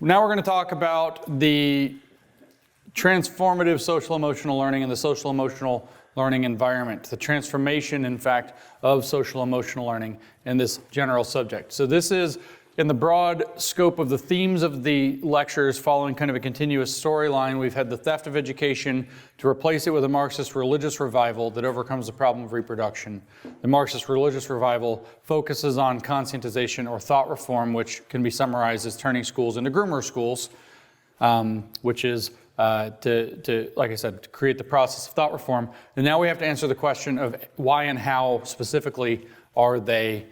Now we're going to talk about the transformative social emotional learning and the social emotional learning environment, the transformation, in fact, of social emotional learning in this general subject. So this is in the broad scope of the themes of the lectures, following kind of a continuous storyline. We've had the theft of education to replace it with a Marxist religious revival that overcomes the problem of reproduction. The Marxist religious revival focuses on conscientization or thought reform, which can be summarized as turning schools into groomer schools, which is to, like I said, to create the process of thought reform. And now we have to answer the question of why and how specifically are they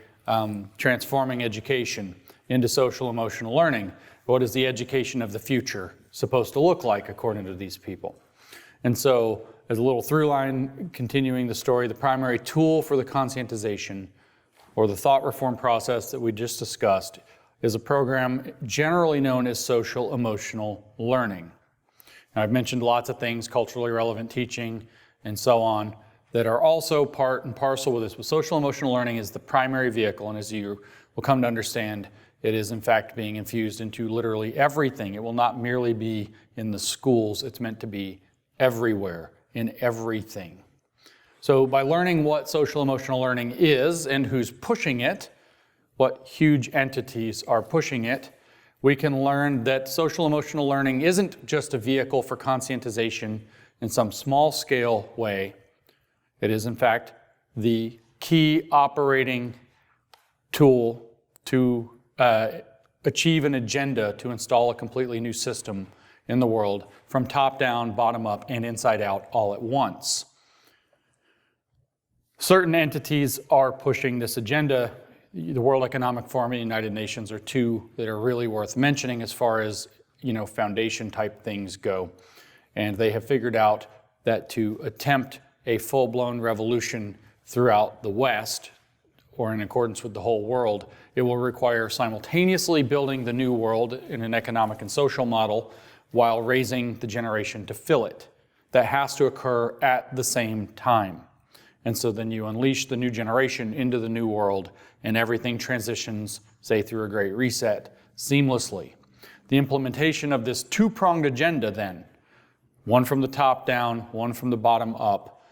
transforming education into social emotional learning. What is the education of the future supposed to look like according to these people? And so, as a little through line continuing the story, the primary tool for the conscientization or the thought reform process that we just discussed is a program generally known as social emotional learning. Now, I've mentioned lots of things, culturally relevant teaching and so on, that are also part and parcel with this. But social emotional learning is the primary vehicle, and as you will come to understand, it is in fact being infused into literally everything. It will not merely be in the schools, it's meant to be everywhere, in everything. So by learning what social emotional learning is and who's pushing it, what huge entities are pushing it, we can learn that social emotional learning isn't just a vehicle for conscientization in some small scale way. It is in fact the key operating tool to achieve an agenda to install a completely new system in the world from top down, bottom up, and inside out all at once. Certain entities are pushing this agenda. The World Economic Forum and the United Nations are two that are really worth mentioning as far as, foundation type things go. And they have figured out that to attempt a full-blown revolution throughout the West, or in accordance with the whole world, it will require simultaneously building the new world in an economic and social model while raising the generation to fill it. That has to occur at the same time. And so then you unleash the new generation into the new world and everything transitions, say, through a great reset seamlessly. The implementation of this two-pronged agenda then, one from the top down, one from the bottom up,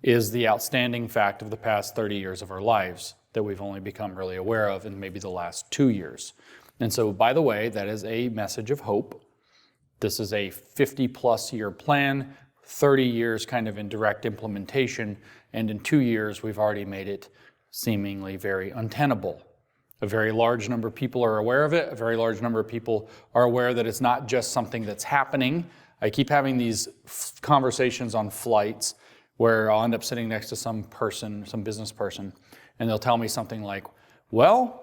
is the outstanding fact of the past 30 years of our lives that we've only become really aware of in maybe the last 2 years. And so, by the way, that is a message of hope. This is a 50-plus year plan, 30 years kind of in direct implementation, and in 2 years we've already made it seemingly very untenable. A very large number of people are aware of it. A very large number of people are aware that it's not just something that's happening. I keep having these conversations on flights where I'll end up sitting next to some person, some business person, and they'll tell me something like, well,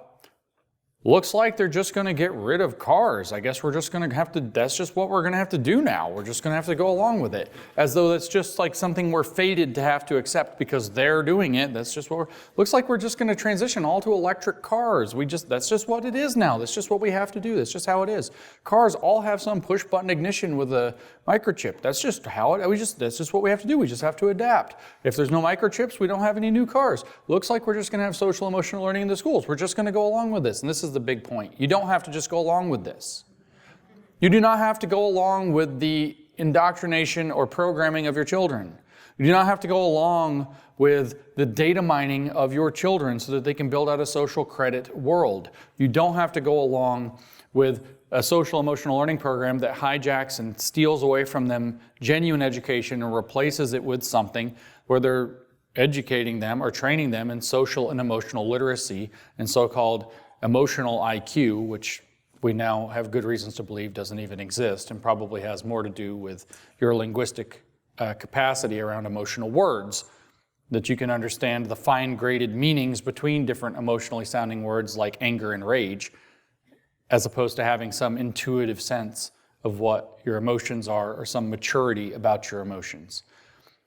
looks like they're just going to get rid of cars. I guess we're just going to have to, that's just what we're going to have to do now. We're just going to have to go along with it. As though that's just like something we're fated to have to accept because they're doing it. That's just what looks like we're just going to transition all to electric cars. That's just what it is now. That's just what we have to do. That's just how it is. Cars all have some push button ignition with a microchip. That's just how that's just what we have to do. We just have to adapt. If there's no microchips, we don't have any new cars. Looks like we're just going to have social emotional learning in the schools. We're just going to go along with this. And this is the big point. You don't have to just go along with this. You do not have to go along with the indoctrination or programming of your children. You do not have to go along with the data mining of your children so that they can build out a social credit world. You don't have to go along with a social emotional learning program that hijacks and steals away from them genuine education and replaces it with something where they're educating them or training them in social and emotional literacy and so-called emotional IQ, which we now have good reasons to believe doesn't even exist and probably has more to do with your linguistic capacity around emotional words, that you can understand the fine-graded meanings between different emotionally sounding words like anger and rage, as opposed to having some intuitive sense of what your emotions are or some maturity about your emotions.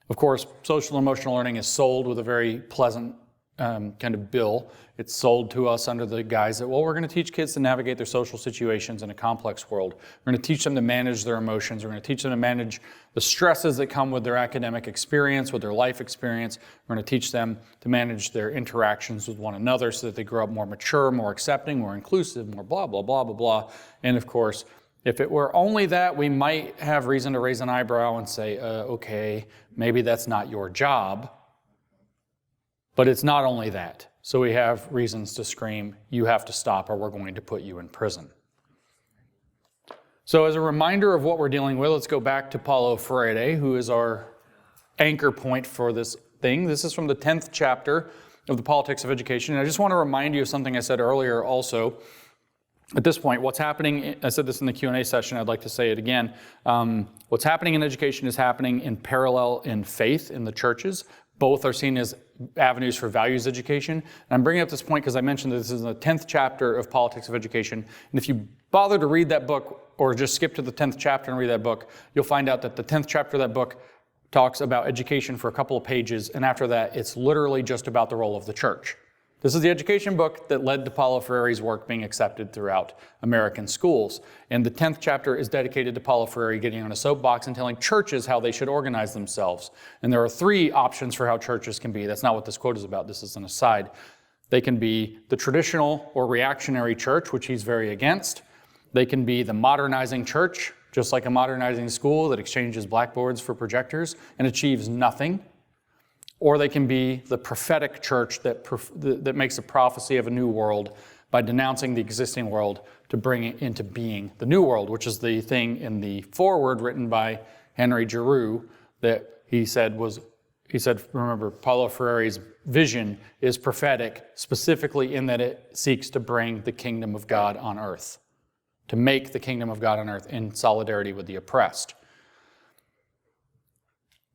Of course, social emotional learning is sold with a very pleasant kind of bill. It's sold to us under the guise that, well, we're going to teach kids to navigate their social situations in a complex world. We're going to teach them to manage their emotions. We're going to teach them to manage the stresses that come with their academic experience, with their life experience. We're going to teach them to manage their interactions with one another so that they grow up more mature, more accepting, more inclusive, more blah, blah, blah, blah, blah. And of course, If it were only that, we might have reason to raise an eyebrow and say, okay, maybe that's not your job. But it's not only that. So we have reasons to scream, you have to stop or we're going to put you in prison. So as a reminder of what we're dealing with, let's go back to Paulo Freire, who is our anchor point for this thing. This is from the 10th chapter of the Politics of Education. And I just want to remind you of something I said earlier also. At this point, what's happening, I said this in the Q&A session, I'd like to say it again. What's happening in education is happening in parallel in faith in the churches. Both are seen as avenues for values education. And I'm bringing up this point because I mentioned that this is the 10th chapter of Politics of Education. And if you bother to read that book or just skip to the 10th chapter and read that book, you'll find out that the 10th chapter of that book talks about education for a couple of pages. And after that, it's literally just about the role of the church. This is the education book that led to Paulo Freire's work being accepted throughout American schools. And the 10th chapter is dedicated to Paulo Freire getting on a soapbox and telling churches how they should organize themselves. And there are 3 options for how churches can be. That's not what this quote is about. This is an aside. They can be the traditional or reactionary church, which he's very against. They can be the modernizing church, just like a modernizing school that exchanges blackboards for projectors and achieves nothing. Or they can be the prophetic church that makes a prophecy of a new world by denouncing the existing world to bring it into being the new world, which is the thing in the foreword written by Henry Giroux that he said, remember, Paulo Freire's vision is prophetic, specifically in that it seeks to bring the kingdom of God on earth, to make the kingdom of God on earth in solidarity with the oppressed.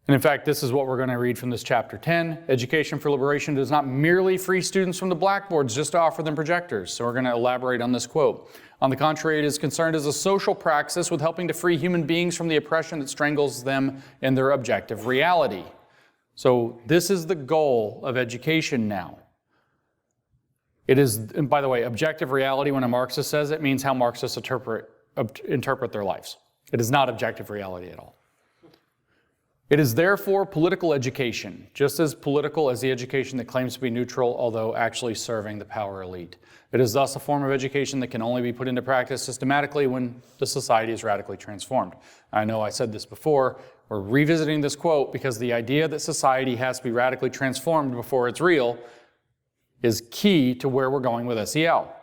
And in fact, this is what we're going to read from this chapter 10. Education for liberation does not merely free students from the blackboards just to offer them projectors. So we're going to elaborate on this quote. On the contrary, it is concerned as a social praxis with helping to free human beings from the oppression that strangles them in their objective reality. So this is the goal of education now. It is, and by the way, objective reality, when a Marxist says it, means how Marxists interpret their lives. It is not objective reality at all. It is therefore political education, just as political as the education that claims to be neutral, although actually serving the power elite. It is thus a form of education that can only be put into practice systematically when the society is radically transformed. I know I said this before. We're revisiting this quote because the idea that society has to be radically transformed before it's real is key to where we're going with SEL.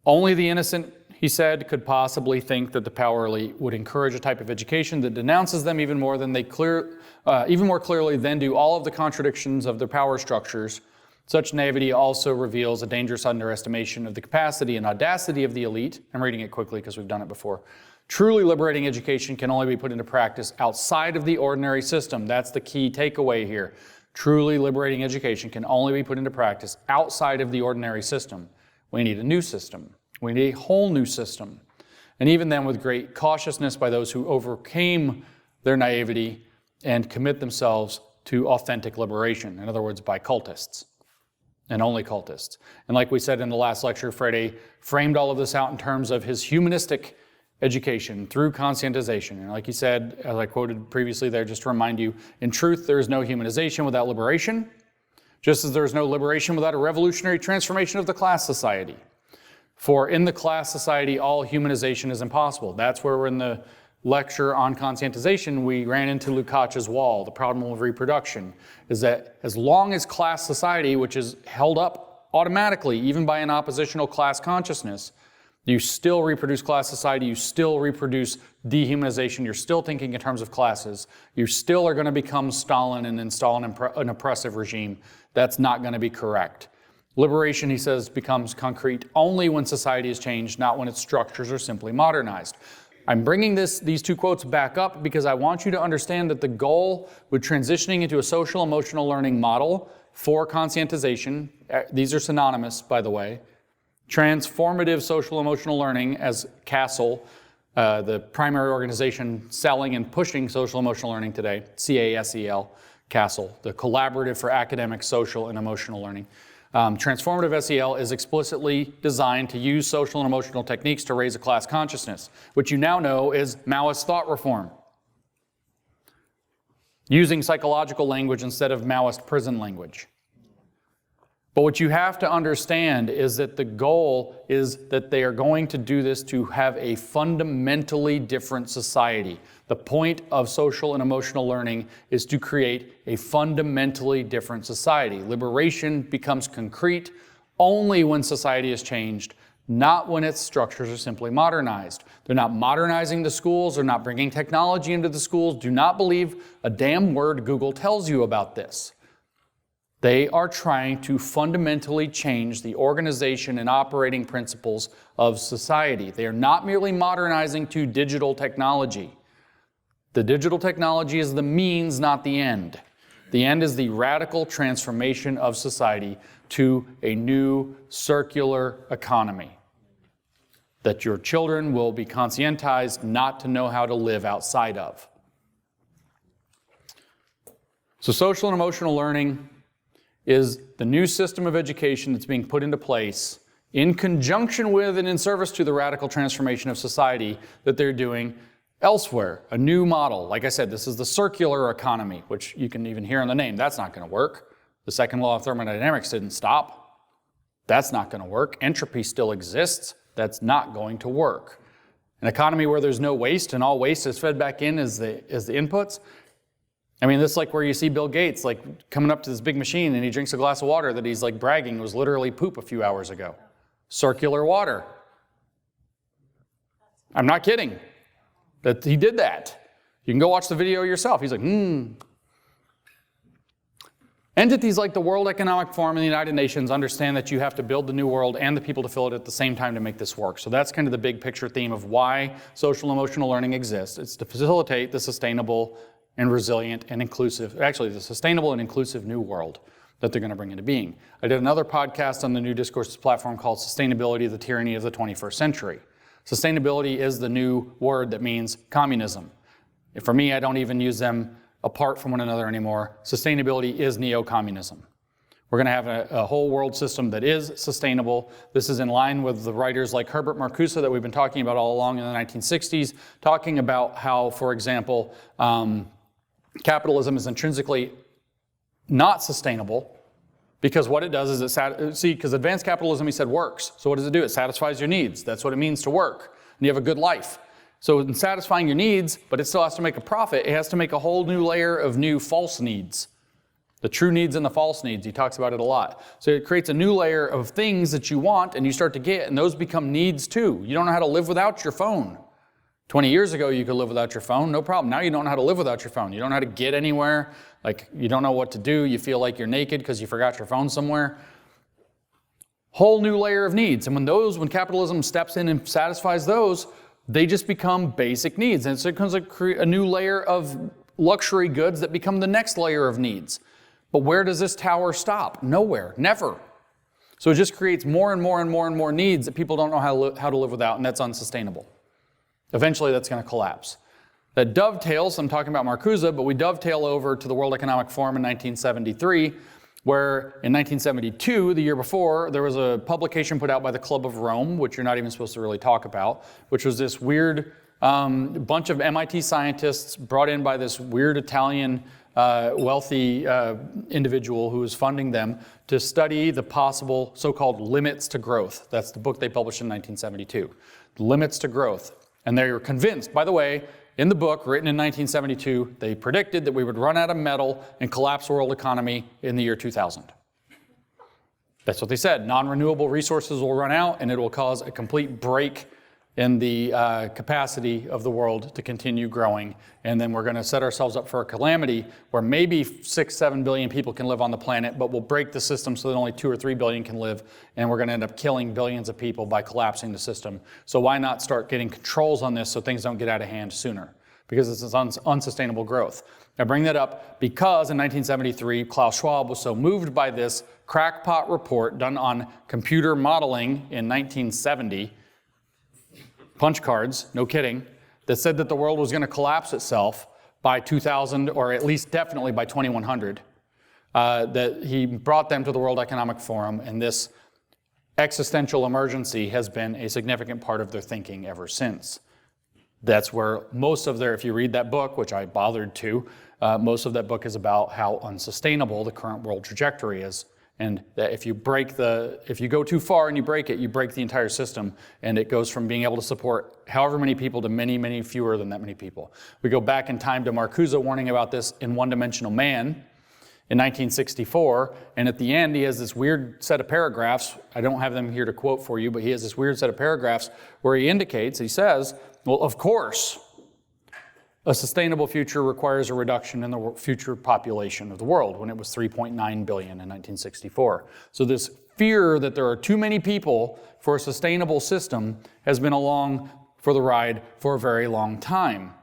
Only the innocent, he said, could possibly think that the power elite would encourage a type of education that denounces them even more clearly than do all of the contradictions of their power structures. Such naivety also reveals a dangerous underestimation of the capacity and audacity of the elite. I'm reading it quickly because we've done it before. Truly liberating education can only be put into practice outside of the ordinary system. That's the key takeaway here. Truly liberating education can only be put into practice outside of the ordinary system. We need a new system. We need a whole new system. And even then with great cautiousness by those who overcame their naivety and commit themselves to authentic liberation. In other words, by cultists. And only cultists. And like we said in the last lecture, Freire framed all of this out in terms of his humanistic education through conscientization. And like he said, as I quoted previously there, just to remind you, in truth, there is no humanization without liberation, just as there is no liberation without a revolutionary transformation of the class society. For in the class society, all humanization is impossible. That's where we're in the lecture on conscientization, we ran into Lukács's wall, the problem of reproduction, is that as long as class society, which is held up automatically, even by an oppositional class consciousness, you still reproduce class society, you still reproduce dehumanization, you're still thinking in terms of classes, you still are going to become Stalin and install an oppressive regime. That's not going to be correct. Liberation, he says, becomes concrete only when society is changed, not when its structures are simply modernized. I'm bringing these 2 quotes back up because I want you to understand that the goal with transitioning into a social emotional learning model for conscientization, these are synonymous, by the way, transformative social emotional learning, as CASEL, the primary organization selling and pushing social emotional learning today, CASEL, CASEL, the Collaborative for Academic, Social, and Emotional Learning. Transformative SEL is explicitly designed to use social and emotional techniques to raise a class consciousness, which you now know is Maoist thought reform. Using psychological language instead of Maoist prison language. But what you have to understand is that the goal is that they are going to do this to have a fundamentally different society. The point of social and emotional learning is to create a fundamentally different society. Liberation becomes concrete only when society is changed, not when its structures are simply modernized. They're not modernizing the schools, they're not bringing technology into the schools. Do not believe a damn word Google tells you about this. They are trying to fundamentally change the organization and operating principles of society. They are not merely modernizing to digital technology. The digital technology is the means, not the end. The end is the radical transformation of society to a new circular economy that your children will be conscientized not to know how to live outside of. So social and emotional learning is the new system of education that's being put into place in conjunction with and in service to the radical transformation of society that they're doing elsewhere. A new model. Like I said, this is the circular economy, which you can even hear in the name. That's not going to work. The second law of thermodynamics didn't stop. That's not going to work. Entropy still exists. That's not going to work. An economy where there's no waste and all waste is fed back in as the inputs. I mean, this is like where you see Bill Gates like coming up to this big machine and he drinks a glass of water that he's like bragging was literally poop a few hours ago. Circular water. I'm not kidding. That he did that. You can go watch the video yourself. He's like, Entities like the World Economic Forum and the United Nations understand that you have to build the new world and the people to fill it at the same time to make this work. So that's kind of the big picture theme of why social emotional learning exists. It's to facilitate the sustainable and resilient and inclusive, actually the sustainable and inclusive new world that they're going to bring into being. I did another podcast on the new Discourses platform called Sustainability, the Tyranny of the 21st Century. Sustainability is the new word that means communism. For me, I don't even use them apart from one another anymore. Sustainability is neo-communism. We're going to have a whole world system that is sustainable. This is in line with the writers like Herbert Marcuse that we've been talking about all along in the 1960s, talking about how, for example, capitalism is intrinsically not sustainable because what it does is because advanced capitalism, he said, works. So what does it do? It satisfies your needs. That's what it means to work. And you have a good life. So in satisfying your needs, but it still has to make a profit, it has to make a whole new layer of new false needs. The true needs and the false needs, he talks about it a lot. So it creates a new layer of things that you want and you start to get, and those become needs too. You don't know how to live without your phone. 20 years ago, you could live without your phone, no problem. Now you don't know how to live without your phone. You don't know how to get anywhere. Like, you don't know what to do. You feel like you're naked because you forgot your phone somewhere. Whole new layer of needs. And when capitalism steps in and satisfies those, they just become basic needs. And so it becomes a new layer of luxury goods that become the next layer of needs. But where does this tower stop? Nowhere. Never. So it just creates more and more and more and more needs that people don't know how to live without, and that's unsustainable. Eventually, that's going to collapse. That dovetails, I'm talking about Marcuse, but we dovetail over to the World Economic Forum in 1973, where in 1972, the year before, there was a publication put out by the Club of Rome, which you're not even supposed to really talk about, which was this weird bunch of MIT scientists brought in by this weird Italian wealthy individual who was funding them to study the possible so-called limits to growth. That's the book they published in 1972, Limits to Growth. And they were convinced, by the way, in the book written in 1972, they predicted that we would run out of metal and collapse the world economy in the year 2000. That's what they said. Non-renewable resources will run out and it will cause a complete break in the capacity of the world to continue growing. And then we're going to set ourselves up for a calamity where maybe 6-7 billion people can live on the planet, but we'll break the system so that only 2 or 3 billion can live, and we're going to end up killing billions of people by collapsing the system. So why not start getting controls on this so things don't get out of hand sooner? Because this is unsustainable growth. I bring that up because in 1973, Klaus Schwab was so moved by this crackpot report done on computer modeling in 1970, punch cards, no kidding, that said that the world was going to collapse itself by 2000, or at least definitely by 2100, that he brought them to the World Economic Forum, and this existential emergency has been a significant part of their thinking ever since. That's where most of if you read that book, which I bothered to, most of that book is about how unsustainable the current world trajectory is. And that if you go too far and you break it, you break the entire system, and it goes from being able to support however many people to many, many fewer than that many people. We go back in time to Marcuse warning about this in One-Dimensional Man in 1964, and at the end he has this weird set of paragraphs. I don't have them here to quote for you, but he has this weird set of paragraphs where he says, well, of course, a sustainable future requires a reduction in the future population of the world, when it was 3.9 billion in 1964. So this fear that there are too many people for a sustainable system has been along for the ride for a very long time.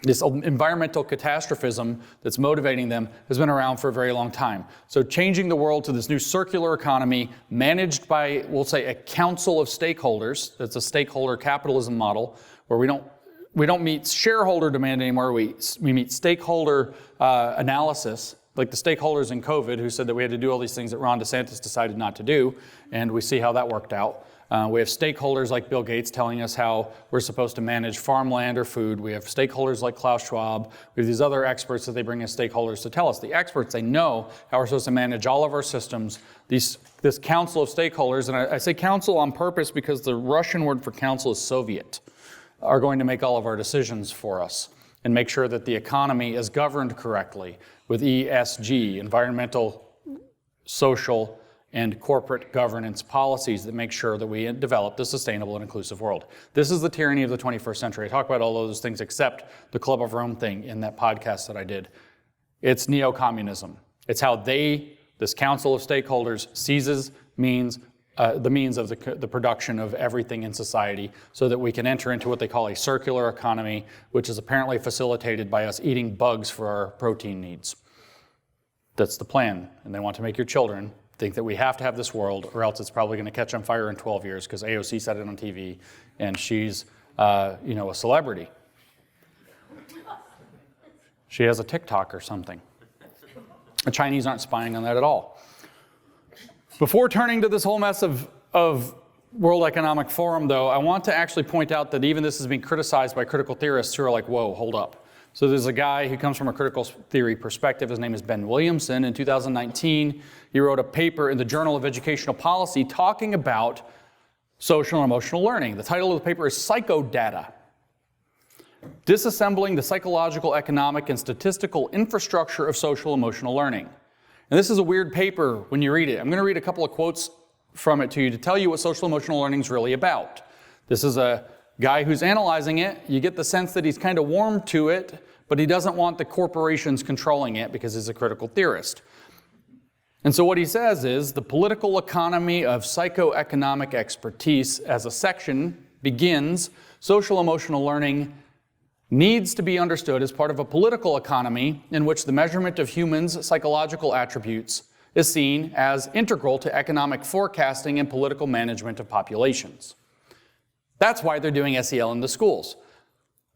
This environmental catastrophism that's motivating them has been around for a very long time. So changing the world to this new circular economy managed by, we'll say, a council of stakeholders. That's a stakeholder capitalism model where we don't meet shareholder demand anymore. We meet stakeholder analysis, like the stakeholders in COVID who said that we had to do all these things that Ron DeSantis decided not to do, and we see how that worked out. We have stakeholders like Bill Gates telling us how we're supposed to manage farmland or food. We have stakeholders like Klaus Schwab. We have these other experts that they bring as stakeholders to tell us. The experts, they know how we're supposed to manage all of our systems. This council of stakeholders, and I say council on purpose because the Russian word for council is Soviet, are going to make all of our decisions for us and make sure that the economy is governed correctly with ESG, environmental, social, and corporate governance policies that make sure that we develop the sustainable and inclusive world. This is the tyranny of the 21st century. I talk about all those things except the Club of Rome thing in that podcast that I did. It's neo-communism. It's how this council of stakeholders seizes the means of the production of everything in society so that we can enter into what they call a circular economy, which is apparently facilitated by us eating bugs for our protein needs. That's the plan, and they want to make your children think that we have to have this world or else it's probably going to catch on fire in 12 years because AOC said it on TV and she's a celebrity. She has a TikTok or something. The Chinese aren't spying on that at all. Before turning to this whole mess of World Economic Forum, though, I want to actually point out that even this is being criticized by critical theorists who are like, whoa, hold up. So there's a guy who comes from a critical theory perspective. His name is Ben Williamson. In 2019, he wrote a paper in the Journal of Educational Policy talking about social and emotional learning. The title of the paper is Psychodata: Disassembling the Psychological, Economic, and Statistical Infrastructure of Social Emotional Learning. And this is a weird paper when you read it. I'm going to read a couple of quotes from it to you to tell you what social emotional learning is really about. This is a guy who's analyzing it. You get the sense that he's kind of warm to it, but he doesn't want the corporations controlling it because he's a critical theorist. And so what he says is the political economy of psychoeconomic expertise as a section begins, social emotional learning needs to be understood as part of a political economy in which the measurement of humans' psychological attributes is seen as integral to economic forecasting and political management of populations. That's why they're doing SEL in the schools,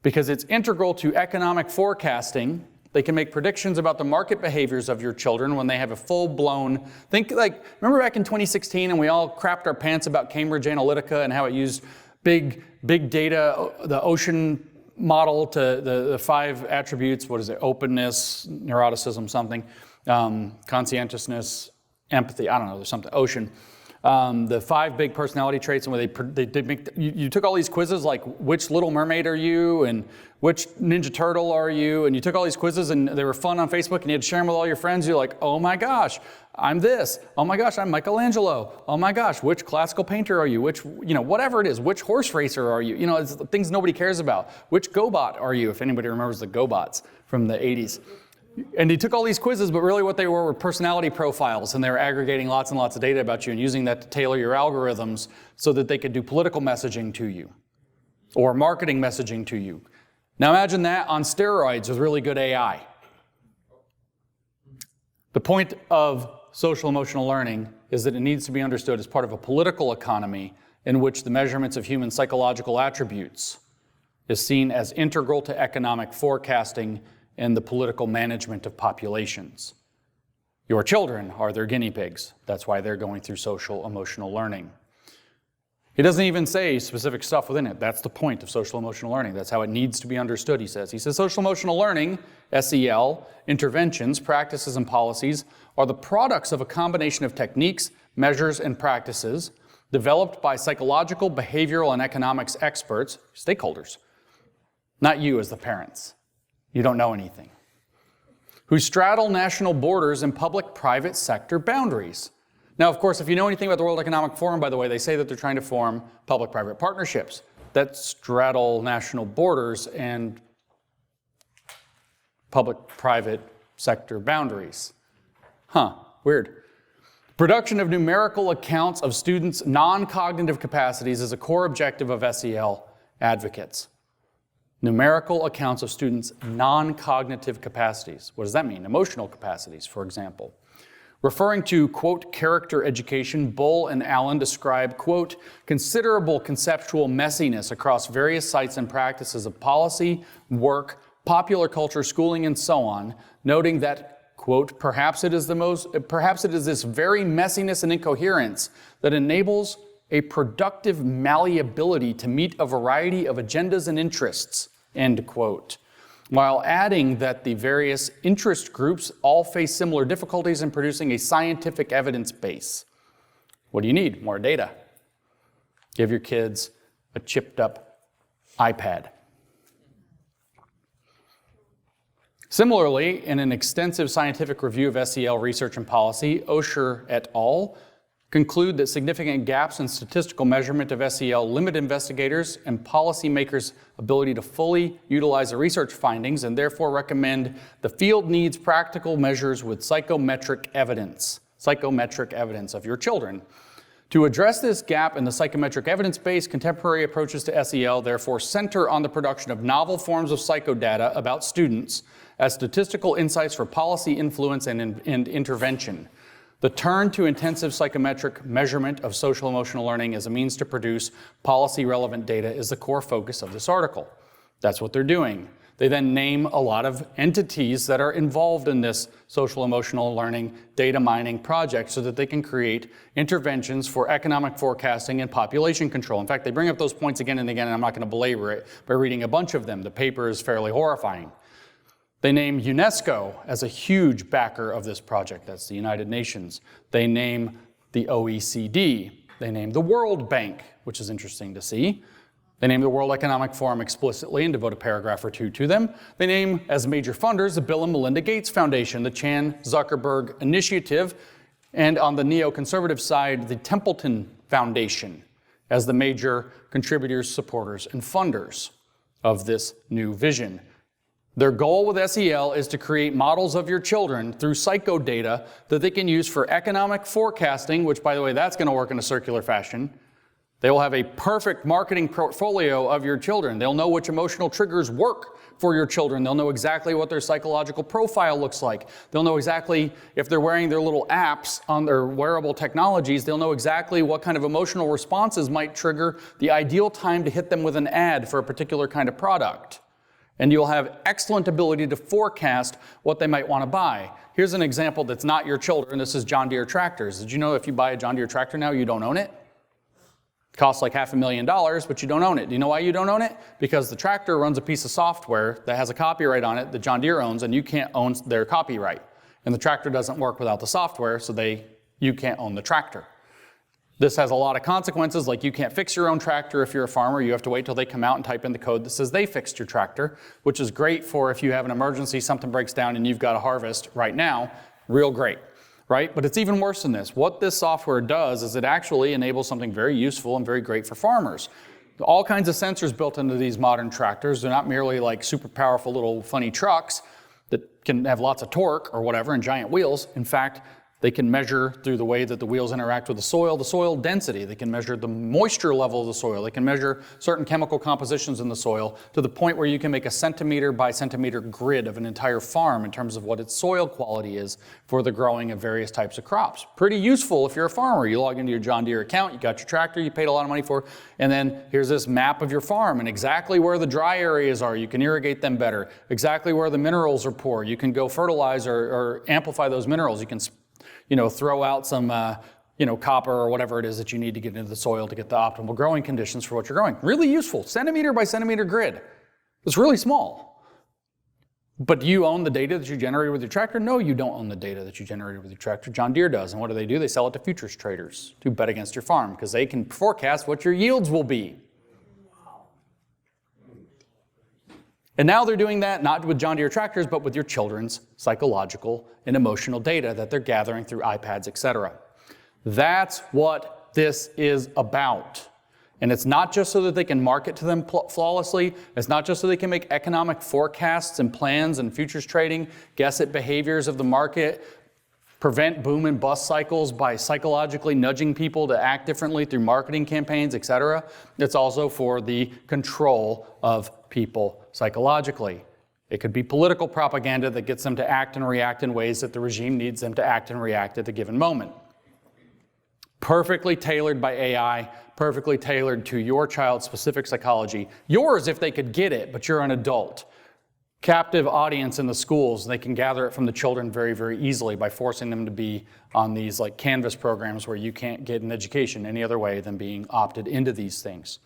because it's integral to economic forecasting. They can make predictions about the market behaviors of your children when they have a full-blown, remember back in 2016 and we all crapped our pants about Cambridge Analytica and how it used big data, the ocean model to the 5 attributes, what is it, openness, neuroticism, something, conscientiousness, empathy, I don't know, there's something, ocean. The 5 big personality traits, and where they make, you took all these quizzes like which Little Mermaid are you and which Ninja Turtle are you, and you took all these quizzes and they were fun on Facebook and you had to share them with all your friends. You're like, oh my gosh, I'm this. Oh my gosh, I'm Michelangelo. Oh my gosh, which classical painter are you? Which, whatever it is, which horse racer are you? It's things nobody cares about. Which GoBot are you, if anybody remembers the GoBots from the 80s. And he took all these quizzes, but really what they were personality profiles, and they were aggregating lots and lots of data about you and using that to tailor your algorithms so that they could do political messaging to you or marketing messaging to you. Now imagine that on steroids with really good AI. The point of social emotional learning is that it needs to be understood as part of a political economy in which the measurements of human psychological attributes is seen as integral to economic forecasting and the political management of populations. Your children are their guinea pigs. That's why they're going through social emotional learning. He doesn't even say specific stuff within it. That's the point of social emotional learning. That's how it needs to be understood, he says. He says social emotional learning, SEL, interventions, practices, and policies are the products of a combination of techniques, measures, and practices developed by psychological, behavioral, and economics experts, stakeholders, not you as the parents. You don't know anything. Who straddle national borders and public-private sector boundaries. Now, of course, if you know anything about the World Economic Forum, by the way, they say that they're trying to form public-private partnerships that straddle national borders and public-private sector boundaries. Weird. Production of numerical accounts of students' non-cognitive capacities is a core objective of SEL advocates. Numerical accounts of students' non-cognitive capacities. What does that mean? Emotional capacities, for example. Referring to, quote, character education, Bull and Allen describe, quote, considerable conceptual messiness across various sites and practices of policy, work, popular culture, schooling, and so on, noting that, quote, perhaps it is this very messiness and incoherence that enables a productive malleability to meet a variety of agendas and interests, end quote. While adding that the various interest groups all face similar difficulties in producing a scientific evidence base. What do you need? More data. Give your kids a chipped up iPad. Similarly, in an extensive scientific review of SEL research and policy, Osher et al. Conclude that significant gaps in statistical measurement of SEL limit investigators and policymakers' ability to fully utilize the research findings, and therefore recommend the field needs practical measures with psychometric evidence of your children. To address this gap in the psychometric evidence base, contemporary approaches to SEL therefore center on the production of novel forms of psychodata about students as statistical insights for policy influence and intervention. The turn to intensive psychometric measurement of social emotional learning as a means to produce policy-relevant data is the core focus of this article. That's what they're doing. They then name a lot of entities that are involved in this social emotional learning data mining project so that they can create interventions for economic forecasting and population control. In fact, they bring up those points again and again, and I'm not going to belabor it by reading a bunch of them. The paper is fairly horrifying. They name UNESCO as a huge backer of this project. That's the United Nations. They name the OECD. They name the World Bank, which is interesting to see. They name the World Economic Forum explicitly and devote a paragraph or two to them. They name as major funders the Bill and Melinda Gates Foundation, the Chan Zuckerberg Initiative, and on the neoconservative side, the Templeton Foundation as the major contributors, supporters, and funders of this new vision. Their goal with SEL is to create models of your children through psychodata that they can use for economic forecasting, which, by the way, that's going to work in a circular fashion. They will have a perfect marketing portfolio of your children. They'll know which emotional triggers work for your children. They'll know exactly what their psychological profile looks like. They'll know exactly if they're wearing their little apps on their wearable technologies, they'll know exactly what kind of emotional responses might trigger the ideal time to hit them with an ad for a particular kind of product. And you'll have excellent ability to forecast what they might want to buy. Here's an example that's not your children. This is John Deere tractors. Did you know if you buy a John Deere tractor now, you don't own it? It costs like $500,000, but you don't own it. Do you know why you don't own it? Because the tractor runs a piece of software that has a copyright on it that John Deere owns, and you can't own their copyright. And the tractor doesn't work without the software, so you can't own the tractor. This has a lot of consequences, like you can't fix your own tractor if you're a farmer. You have to wait till they come out and type in the code that says they fixed your tractor, which is great for if you have an emergency, something breaks down and you've got to harvest right now. Real great, right? But it's even worse than this. What this software does is it actually enables something very useful and very great for farmers. All kinds of sensors built into these modern tractors. They're not merely like super powerful little funny trucks that can have lots of torque or whatever and giant wheels. In fact, they can measure through the way that the wheels interact with the soil density. They can measure the moisture level of the soil. They can measure certain chemical compositions in the soil to the point where you can make a centimeter by centimeter grid of an entire farm in terms of what its soil quality is for the growing of various types of crops. Pretty useful if you're a farmer. You log into your John Deere account, you got your tractor you paid a lot of money for, and then here's this map of your farm and exactly where the dry areas are. You can irrigate them better. Exactly where the minerals are poor. You can go fertilize or amplify those minerals. You can throw out some copper or whatever it is that you need to get into the soil to get the optimal growing conditions for what you're growing. Really useful, centimeter by centimeter grid. It's really small. But do you own the data that you generated with your tractor? No, you don't own the data that you generated with your tractor. John Deere does. And what do? They sell it to futures traders to bet against your farm because they can forecast what your yields will be. And now they're doing that not with John Deere tractors, but with your children's psychological and emotional data that they're gathering through iPads, etc. That's what this is about. And it's not just so that they can market to them flawlessly. It's not just so they can make economic forecasts and plans and futures trading, guess at behaviors of the market, prevent boom and bust cycles by psychologically nudging people to act differently through marketing campaigns, etc. It's also for the control of people psychologically. It could be political propaganda that gets them to act and react in ways that the regime needs them to act and react at the given moment. Perfectly tailored by AI, perfectly tailored to your child's specific psychology. Yours if they could get it, but you're an adult. Captive audience in the schools, they can gather it from the children very, very easily by forcing them to be on these like Canvas programs where you can't get an education any other way than being opted into these things.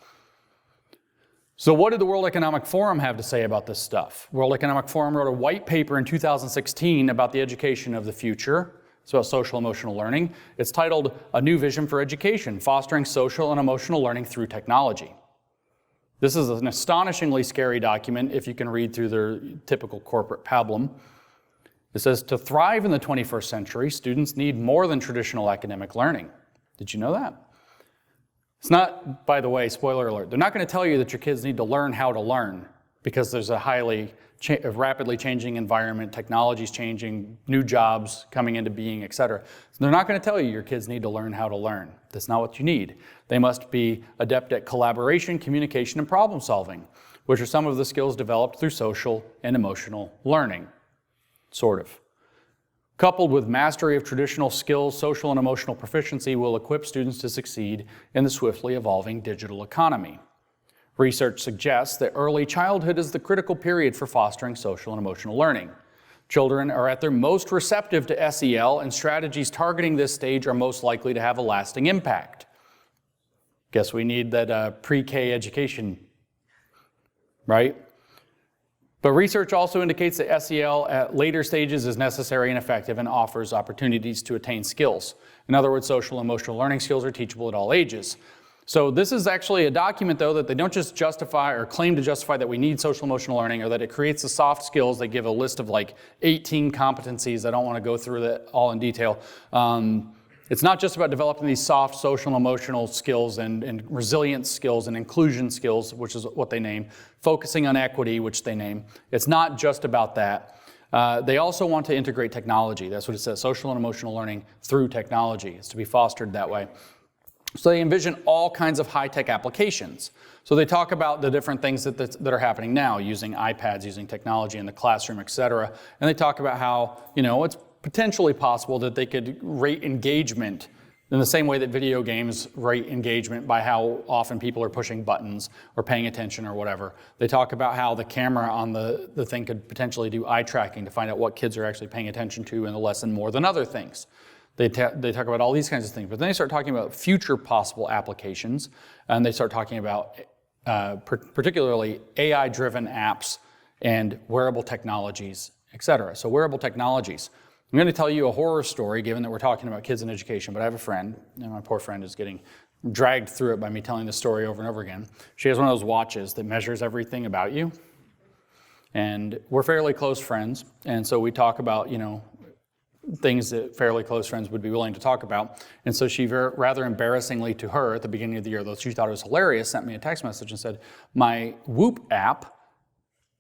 So what did the World Economic Forum have to say about this stuff? World Economic Forum wrote a white paper in 2016 about the education of the future. It's about social emotional learning. It's titled A New Vision for Education, Fostering Social and Emotional Learning Through Technology. This is an astonishingly scary document if you can read through their typical corporate pablum. It says, to thrive in the 21st century, students need more than traditional academic learning. Did you know that? It's not, by the way, spoiler alert, they're not going to tell you that your kids need to learn how to learn because there's a rapidly changing environment, technology's changing, new jobs coming into being, etc. So they're not going to tell you your kids need to learn how to learn. That's not what you need. They must be adept at collaboration, communication, and problem solving, which are some of the skills developed through social and emotional learning, sort of. Coupled with mastery of traditional skills, social and emotional proficiency will equip students to succeed in the swiftly evolving digital economy. Research suggests that early childhood is the critical period for fostering social and emotional learning. Children are at their most receptive to SEL, and strategies targeting this stage are most likely to have a lasting impact. Guess we need that pre-K education, right? But research also indicates that SEL at later stages is necessary and effective and offers opportunities to attain skills. In other words, social and emotional learning skills are teachable at all ages. So this is actually a document, though, that they don't just justify or claim to justify that we need social emotional learning or that it creates the soft skills. They give a list of like 18 competencies. I don't want to go through that all in detail. It's not just about developing these soft social and emotional skills and resilience skills and inclusion skills, which is what they name, focusing on equity, which they name. It's not just about that. They also want to integrate technology. That's what it says, social and emotional learning through technology. It's to be fostered that way. So they envision all kinds of high-tech applications. So they talk about the different things that are happening now, using iPads, using technology in the classroom, et cetera. And they talk about how, it's potentially possible that they could rate engagement in the same way that video games rate engagement by how often people are pushing buttons or paying attention or whatever. They talk about how the camera on the thing could potentially do eye tracking to find out what kids are actually paying attention to in the lesson more than other things. They talk about all these kinds of things, but then they start talking about future possible applications, and they start talking about particularly AI-driven apps and wearable technologies, et cetera. So wearable technologies. I'm going to tell you a horror story, given that we're talking about kids and education, but I have a friend, and my poor friend is getting dragged through it by me telling this story over and over again. She has one of those watches that measures everything about you, and we're fairly close friends, and so we talk about, things that fairly close friends would be willing to talk about. And so she rather embarrassingly to her at the beginning of the year, though she thought it was hilarious, sent me a text message and said, my Whoop app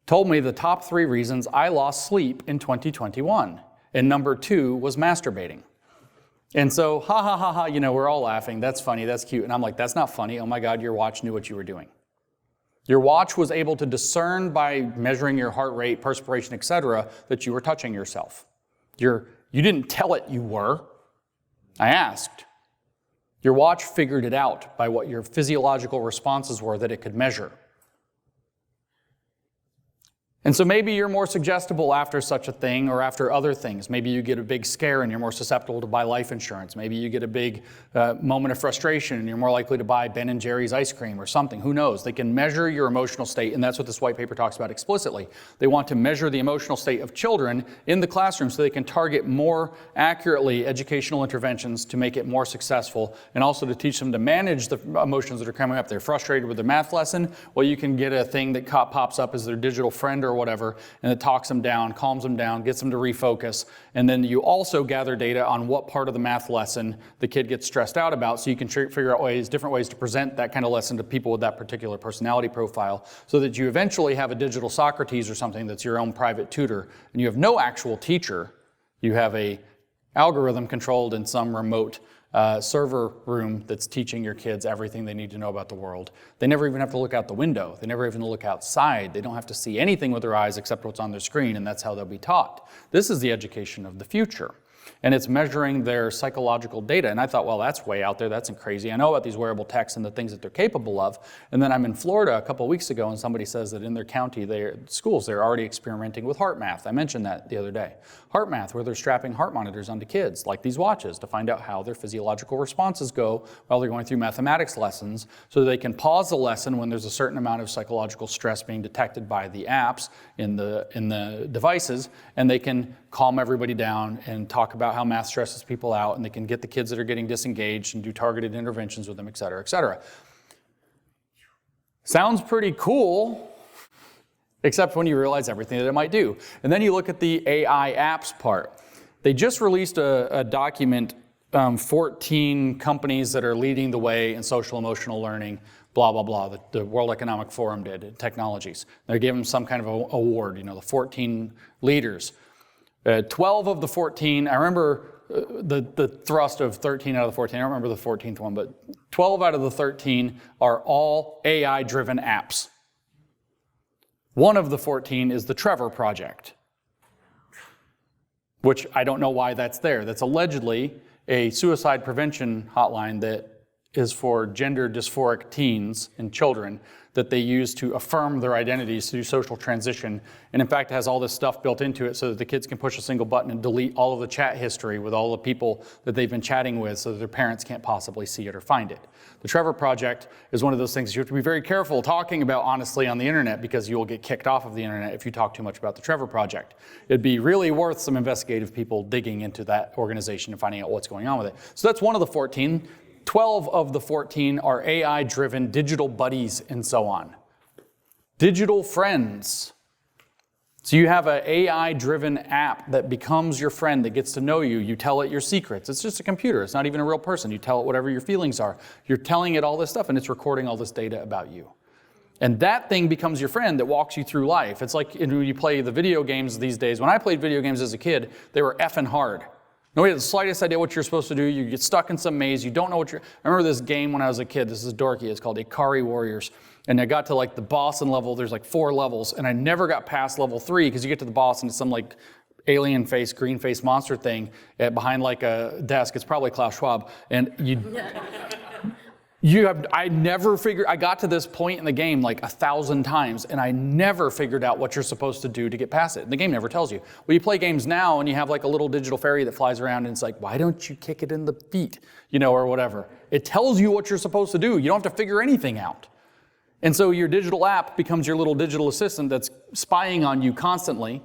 told me the top 3 reasons I lost sleep in 2021. And number 2 was masturbating. And so, ha ha ha ha, we're all laughing. That's funny, that's cute. And I'm like, that's not funny. Oh my God, your watch knew what you were doing. Your watch was able to discern by measuring your heart rate, perspiration, et cetera, that you were touching yourself. You didn't tell it you were. I asked. Your watch figured it out by what your physiological responses were that it could measure. And so maybe you're more suggestible after such a thing or after other things. Maybe you get a big scare and you're more susceptible to buy life insurance. Maybe you get a big moment of frustration and you're more likely to buy Ben & Jerry's ice cream or something. Who knows? They can measure your emotional state, and that's what this white paper talks about explicitly. They want to measure the emotional state of children in the classroom so they can target more accurately educational interventions to make it more successful, and also to teach them to manage the emotions that are coming up. They're frustrated with their math lesson. Well, you can get a thing that pops up as their digital friend or whatever, and it talks them down, calms them down, gets them to refocus. And then you also gather data on what part of the math lesson the kid gets stressed out about, so you can figure out different ways to present that kind of lesson to people with that particular personality profile, so that you eventually have a digital Socrates or something that's your own private tutor, and you have no actual teacher. You have a algorithm controlled in some remote server room that's teaching your kids everything they need to know about the world. They never even have to look out the window. They never even look outside. They don't have to see anything with their eyes except what's on their screen, and that's how they'll be taught. This is the education of the future. And it's measuring their psychological data. And I thought, well, that's way out there. That's crazy. I know about these wearable techs and the things that they're capable of. And then I'm in Florida a couple of weeks ago, and somebody says that in their county, schools, they're already experimenting with heart math. I mentioned that the other day. Heart math, where they're strapping heart monitors onto kids, like these watches, to find out how their physiological responses go while they're going through mathematics lessons, so that they can pause the lesson when there's a certain amount of psychological stress being detected by the apps in the devices, and they can calm everybody down and talk about how math stresses people out, and they can get the kids that are getting disengaged and do targeted interventions with them, et cetera, et cetera. Sounds pretty cool, except when you realize everything that it might do. And then you look at the AI apps part. They just released a document, 14 companies that are leading the way in social emotional learning, blah, blah, blah. The World Economic Forum did, technologies. They gave them some kind of a award, the 14 leaders. 12 of the 14, I remember the thrust of 13 out of the 14, I don't remember the 14th one, but 12 out of the 13 are all AI-driven apps. One of the 14 is the Trevor Project, which I don't know why that's there. That's allegedly a suicide prevention hotline that is for gender dysphoric teens and children that they use to affirm their identities through social transition. And in fact, it has all this stuff built into it so that the kids can push a single button and delete all of the chat history with all the people that they've been chatting with so that their parents can't possibly see it or find it. The Trevor Project is one of those things you have to be very careful talking about honestly on the internet, because you will get kicked off of the internet if you talk too much about the Trevor Project. It'd be really worth some investigative people digging into that organization and finding out what's going on with it. So that's one of the 14. 12 of the 14 are AI-driven digital buddies and so on. Digital friends. So you have an AI-driven app that becomes your friend, that gets to know you. You tell it your secrets. It's just a computer. It's not even a real person. You tell it whatever your feelings are. You're telling it all this stuff, and it's recording all this data about you. And that thing becomes your friend that walks you through life. It's like when you play the video games these days. When I played video games as a kid, they were effing hard. Nobody had the slightest idea what you're supposed to do. You get stuck in some maze. You don't know what you're... I remember this game when I was a kid. This is dorky. It's called Ikari Warriors. And I got to like the boss level. There's like 4 levels. And I never got past level 3 because you get to the boss and it's some like alien face, green face monster thing behind like a desk. It's probably Klaus Schwab. And I got to this point in the game like 1,000 times, and I never figured out what you're supposed to do to get past it. The game never tells you. Well, you play games now, and you have like a little digital fairy that flies around, and it's like, why don't you kick it in the feet, or whatever. It tells you what you're supposed to do. You don't have to figure anything out. And so your digital app becomes your little digital assistant that's spying on you constantly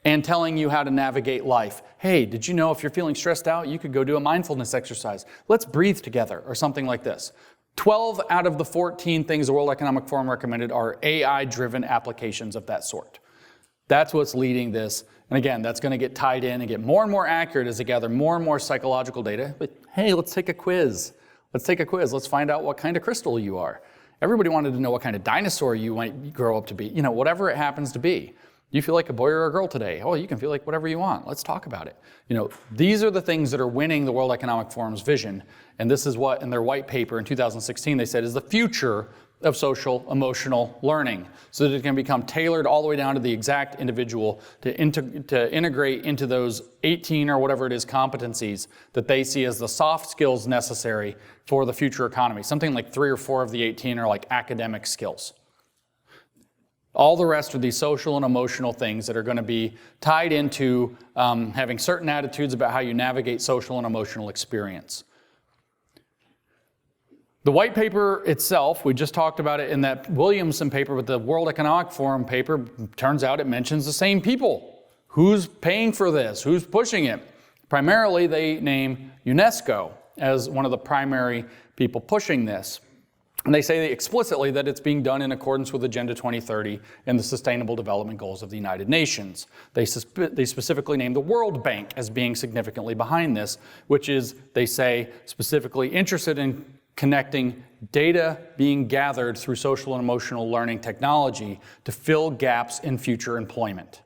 and telling you how to navigate life. Hey, did you know if you're feeling stressed out, you could go do a mindfulness exercise. Let's breathe together, or something like this. 12 out of the 14 things the World Economic Forum recommended are AI-driven applications of that sort. That's what's leading this. And again, that's going to get tied in and get more and more accurate as they gather more and more psychological data. But hey, let's take a quiz. Let's find out what kind of crystal you are. Everybody wanted to know what kind of dinosaur you might grow up to be. Whatever it happens to be. You feel like a boy or a girl today? Oh, you can feel like whatever you want. Let's talk about it. These are the things that are winning the World Economic Forum's vision. And this is what, in their white paper in 2016, they said is the future of social emotional learning, so that it can become tailored all the way down to the exact individual to integrate into those 18 or whatever it is competencies that they see as the soft skills necessary for the future economy. Something like 3 or 4 of the 18 are like academic skills. All the rest are these social and emotional things that are going to be tied into having certain attitudes about how you navigate social and emotional experience. The white paper itself, we just talked about it in that Williamson paper, but the World Economic Forum paper, turns out it mentions the same people. Who's paying for this? Who's pushing it? Primarily, they name UNESCO as one of the primary people pushing this. And they say explicitly that it's being done in accordance with Agenda 2030 and the Sustainable Development Goals of the United Nations. They specifically name the World Bank as being significantly behind this, which is, they say, specifically interested in connecting data being gathered through social and emotional learning technology to fill gaps in future employment.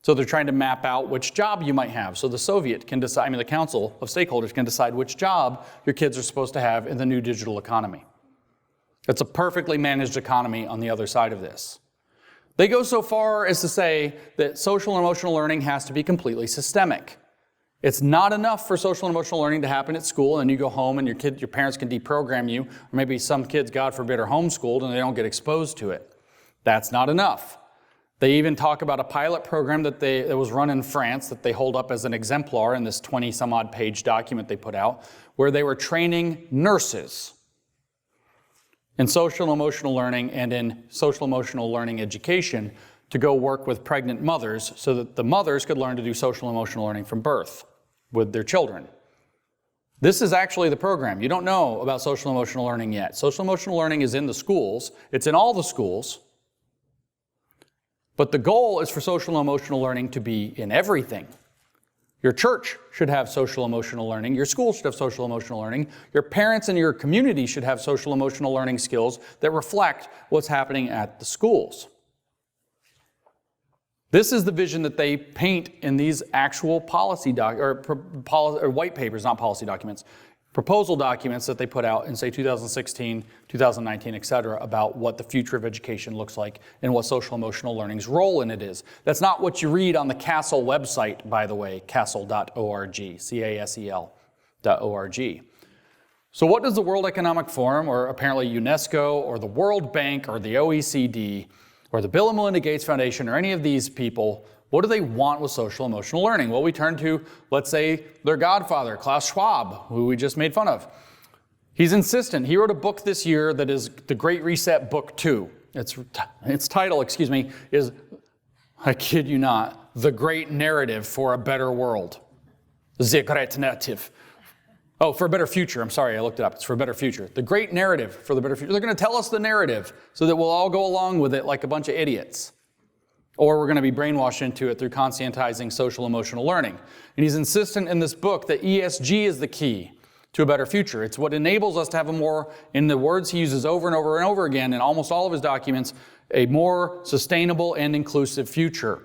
So they're trying to map out which job you might have. So the Soviet can decide, the Council of Stakeholders can decide which job your kids are supposed to have in the new digital economy. It's a perfectly managed economy on the other side of this. They go so far as to say that social and emotional learning has to be completely systemic. It's not enough for social and emotional learning to happen at school and you go home and your parents can deprogram you, or maybe some kids, God forbid, are homeschooled and they don't get exposed to it. That's not enough. They even talk about a pilot program that was run in France that they hold up as an exemplar in this 20-some-odd page document they put out, where they were training nurses in social and emotional learning and in social emotional learning education to go work with pregnant mothers so that the mothers could learn to do social and emotional learning from birth with their children. This is actually the program. You don't know about social and emotional learning yet. Social and emotional learning is in the schools. It's in all the schools. But the goal is for social and emotional learning to be in everything. Your church should have social emotional learning. Your school should have social emotional learning. Your parents and your community should have social emotional learning skills that reflect what's happening at the schools. This is the vision that they paint in these actual policy white papers, not policy documents, proposal documents that they put out in, say, 2016, 2019, et cetera, about what the future of education looks like and what social emotional learning's role in it is. That's not what you read on the CASEL website, by the way, casel.org, CASEL.org. So what does the World Economic Forum, or apparently UNESCO, or the World Bank, or the OECD, or the Bill and Melinda Gates Foundation, or any of these people, what do they want with social emotional learning? Well, we turn to, let's say, their godfather, Klaus Schwab, who we just made fun of. He's insistent. He wrote a book this year that is The Great Reset Book 2. Its title, is, I kid you not, The Great Narrative for a Better World. The Great Narrative. Oh, for a better future. I'm sorry, I looked it up. It's for a better future. The great narrative for the better future. They're going to tell us the narrative so that we'll all go along with it like a bunch of idiots. Or we're going to be brainwashed into it through conscientizing social emotional learning. And he's insistent in this book that ESG is the key to a better future. It's what enables us to have a more, in the words he uses over and over and over again in almost all of his documents, a more sustainable and inclusive future.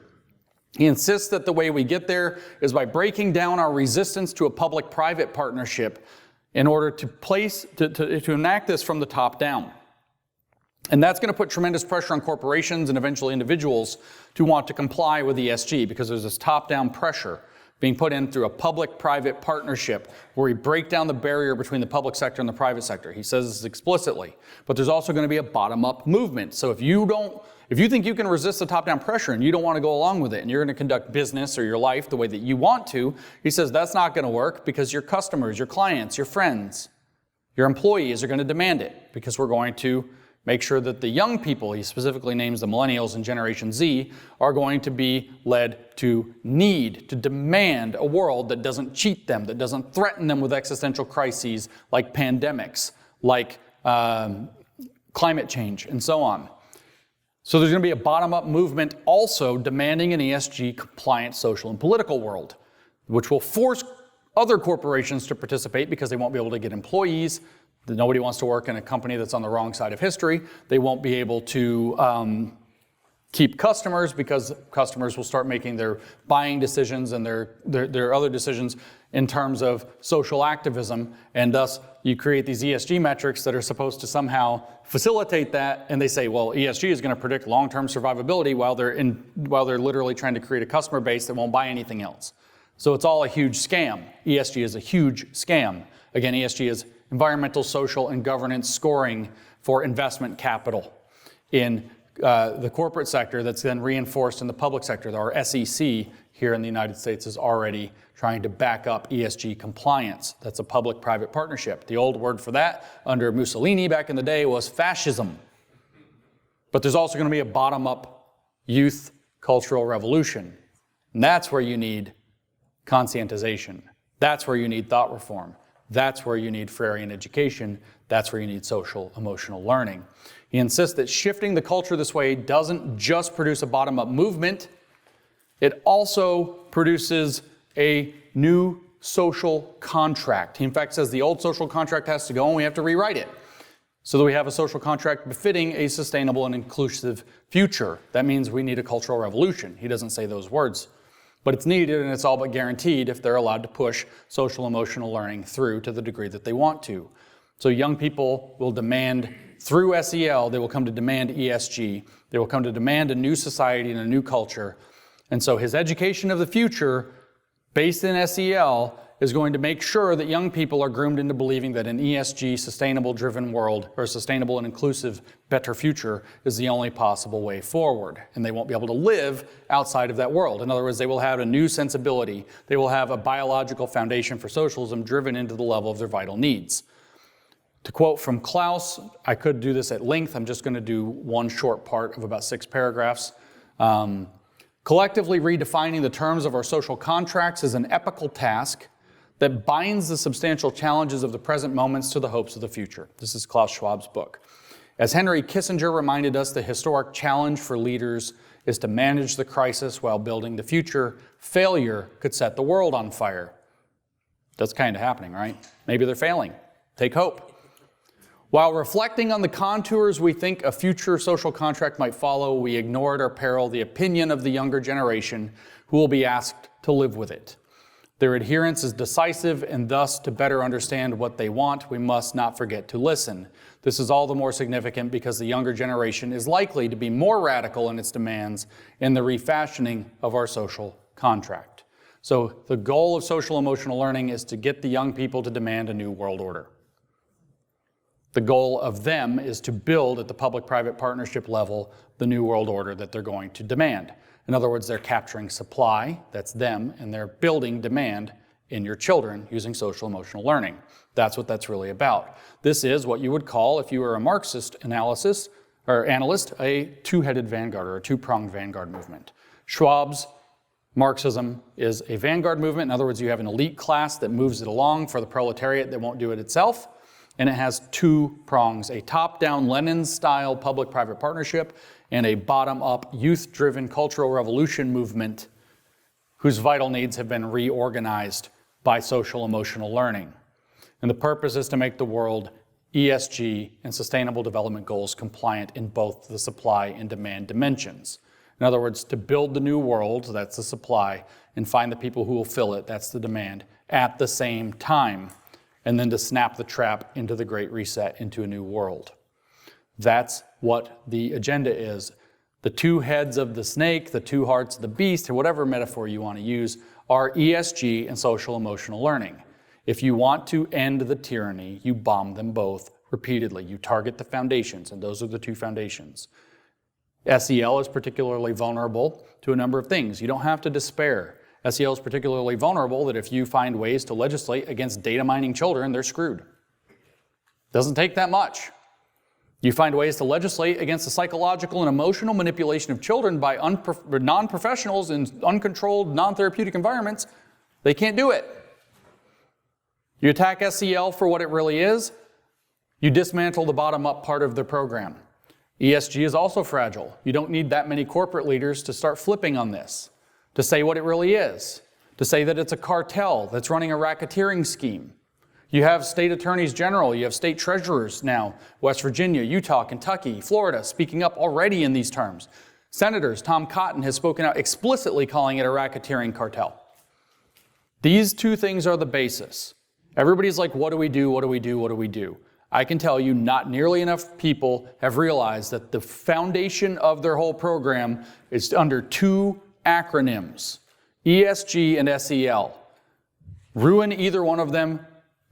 He insists that the way we get there is by breaking down our resistance to a public-private partnership in order to enact this from the top down. And that's going to put tremendous pressure on corporations and eventually individuals to want to comply with ESG because there's this top-down pressure being put in through a public-private partnership where we break down the barrier between the public sector and the private sector. He says this explicitly. But there's also going to be a bottom-up movement. So if you think you can resist the top-down pressure and you don't want to go along with it and you're going to conduct business or your life the way that you want to, he says that's not going to work because your customers, your clients, your friends, your employees are going to demand it because we're going to make sure that the young people, he specifically names the millennials and Generation Z, are going to be led to demand a world that doesn't cheat them, that doesn't threaten them with existential crises like pandemics, like climate change, and so on. So there's going to be a bottom-up movement also demanding an ESG-compliant social and political world, which will force other corporations to participate because they won't be able to get employees. Nobody wants to work in a company that's on the wrong side of history. They won't be able to keep customers because customers will start making their buying decisions and their other decisions in terms of social activism, and thus you create these ESG metrics that are supposed to somehow facilitate that, and they say, well, ESG is going to predict long-term survivability while they're literally trying to create a customer base that won't buy anything else. So it's all a huge scam. ESG is a huge scam. Again, ESG is environmental, social, and governance scoring for investment capital in the corporate sector that's then reinforced in the public sector. Our SEC here in the United States is already trying to back up ESG compliance. That's a public-private partnership. The old word for that under Mussolini back in the day was fascism. But there's also going to be a bottom-up youth cultural revolution. And that's where you need conscientization. That's where you need thought reform. That's where you need Freirean education. That's where you need social emotional learning. He insists that shifting the culture this way doesn't just produce a bottom-up movement, it also produces a new social contract. He in fact says the old social contract has to go and we have to rewrite it so that we have a social contract befitting a sustainable and inclusive future. That means we need a cultural revolution. He doesn't say those words, but it's needed and it's all but guaranteed if they're allowed to push social emotional learning through to the degree that they want to. So young people will demand through SEL, they will come to demand ESG. They will come to demand a new society and a new culture. And so his education of the future, based in SEL, is going to make sure that young people are groomed into believing that an ESG, sustainable-driven world, or a sustainable and inclusive, better future is the only possible way forward. And they won't be able to live outside of that world. In other words, they will have a new sensibility. They will have a biological foundation for socialism driven into the level of their vital needs. To quote from Klaus, I could do this at length. I'm just going to do one short part of about 6 paragraphs. Collectively redefining the terms of our social contracts is an epical task that binds the substantial challenges of the present moments to the hopes of the future. This is Klaus Schwab's book. As Henry Kissinger reminded us, the historic challenge for leaders is to manage the crisis while building the future. Failure could set the world on fire. That's kind of happening, right? Maybe they're failing. Take hope. While reflecting on the contours we think a future social contract might follow, we ignore at our peril the opinion of the younger generation who will be asked to live with it. Their adherence is decisive, and thus, to better understand what they want, we must not forget to listen. This is all the more significant because the younger generation is likely to be more radical in its demands in the refashioning of our social contract. So the goal of social emotional learning is to get the young people to demand a new world order. The goal of them is to build at the public-private partnership level the new world order that they're going to demand. In other words, they're capturing supply, that's them, and they're building demand in your children using social emotional learning. That's what that's really about. This is what you would call, if you were a Marxist analyst, a two-headed vanguard or a two-pronged vanguard movement. Schwab's Marxism is a vanguard movement. In other words, you have an elite class that moves it along for the proletariat that won't do it itself. And it has 2 prongs, a top-down Lenin-style public-private partnership and a bottom-up youth-driven cultural revolution movement whose vital needs have been reorganized by social emotional learning. And the purpose is to make the world ESG and Sustainable Development Goals compliant in both the supply and demand dimensions. In other words, to build the new world, that's the supply, and find the people who will fill it, that's the demand, at the same time. And then to snap the trap into the Great Reset, into a new world. That's what the agenda is. The 2 heads of the snake, the 2 hearts of the beast, or whatever metaphor you want to use, are ESG and social emotional learning. If you want to end the tyranny, you bomb them both repeatedly. You target the foundations, and those are the 2 foundations. SEL is particularly vulnerable to a number of things. You don't have to despair. SEL is particularly vulnerable that if you find ways to legislate against data mining children, they're screwed. Doesn't take that much. You find ways to legislate against the psychological and emotional manipulation of children by non-professionals in uncontrolled, non-therapeutic environments, they can't do it. You attack SEL for what it really is, you dismantle the bottom-up part of the program. ESG is also fragile. You don't need that many corporate leaders to start flipping on this, to say what it really is, to say that it's a cartel that's running a racketeering scheme. You have state attorneys general, you have state treasurers now, West Virginia, Utah, Kentucky, Florida, speaking up already in these terms. Senators, Tom Cotton has spoken out explicitly calling it a racketeering cartel. These 2 things are the basis. Everybody's like, what do we do, what do we do, what do we do? I can tell you not nearly enough people have realized that the foundation of their whole program is under 2 acronyms, ESG and SEL. Ruin either one of them,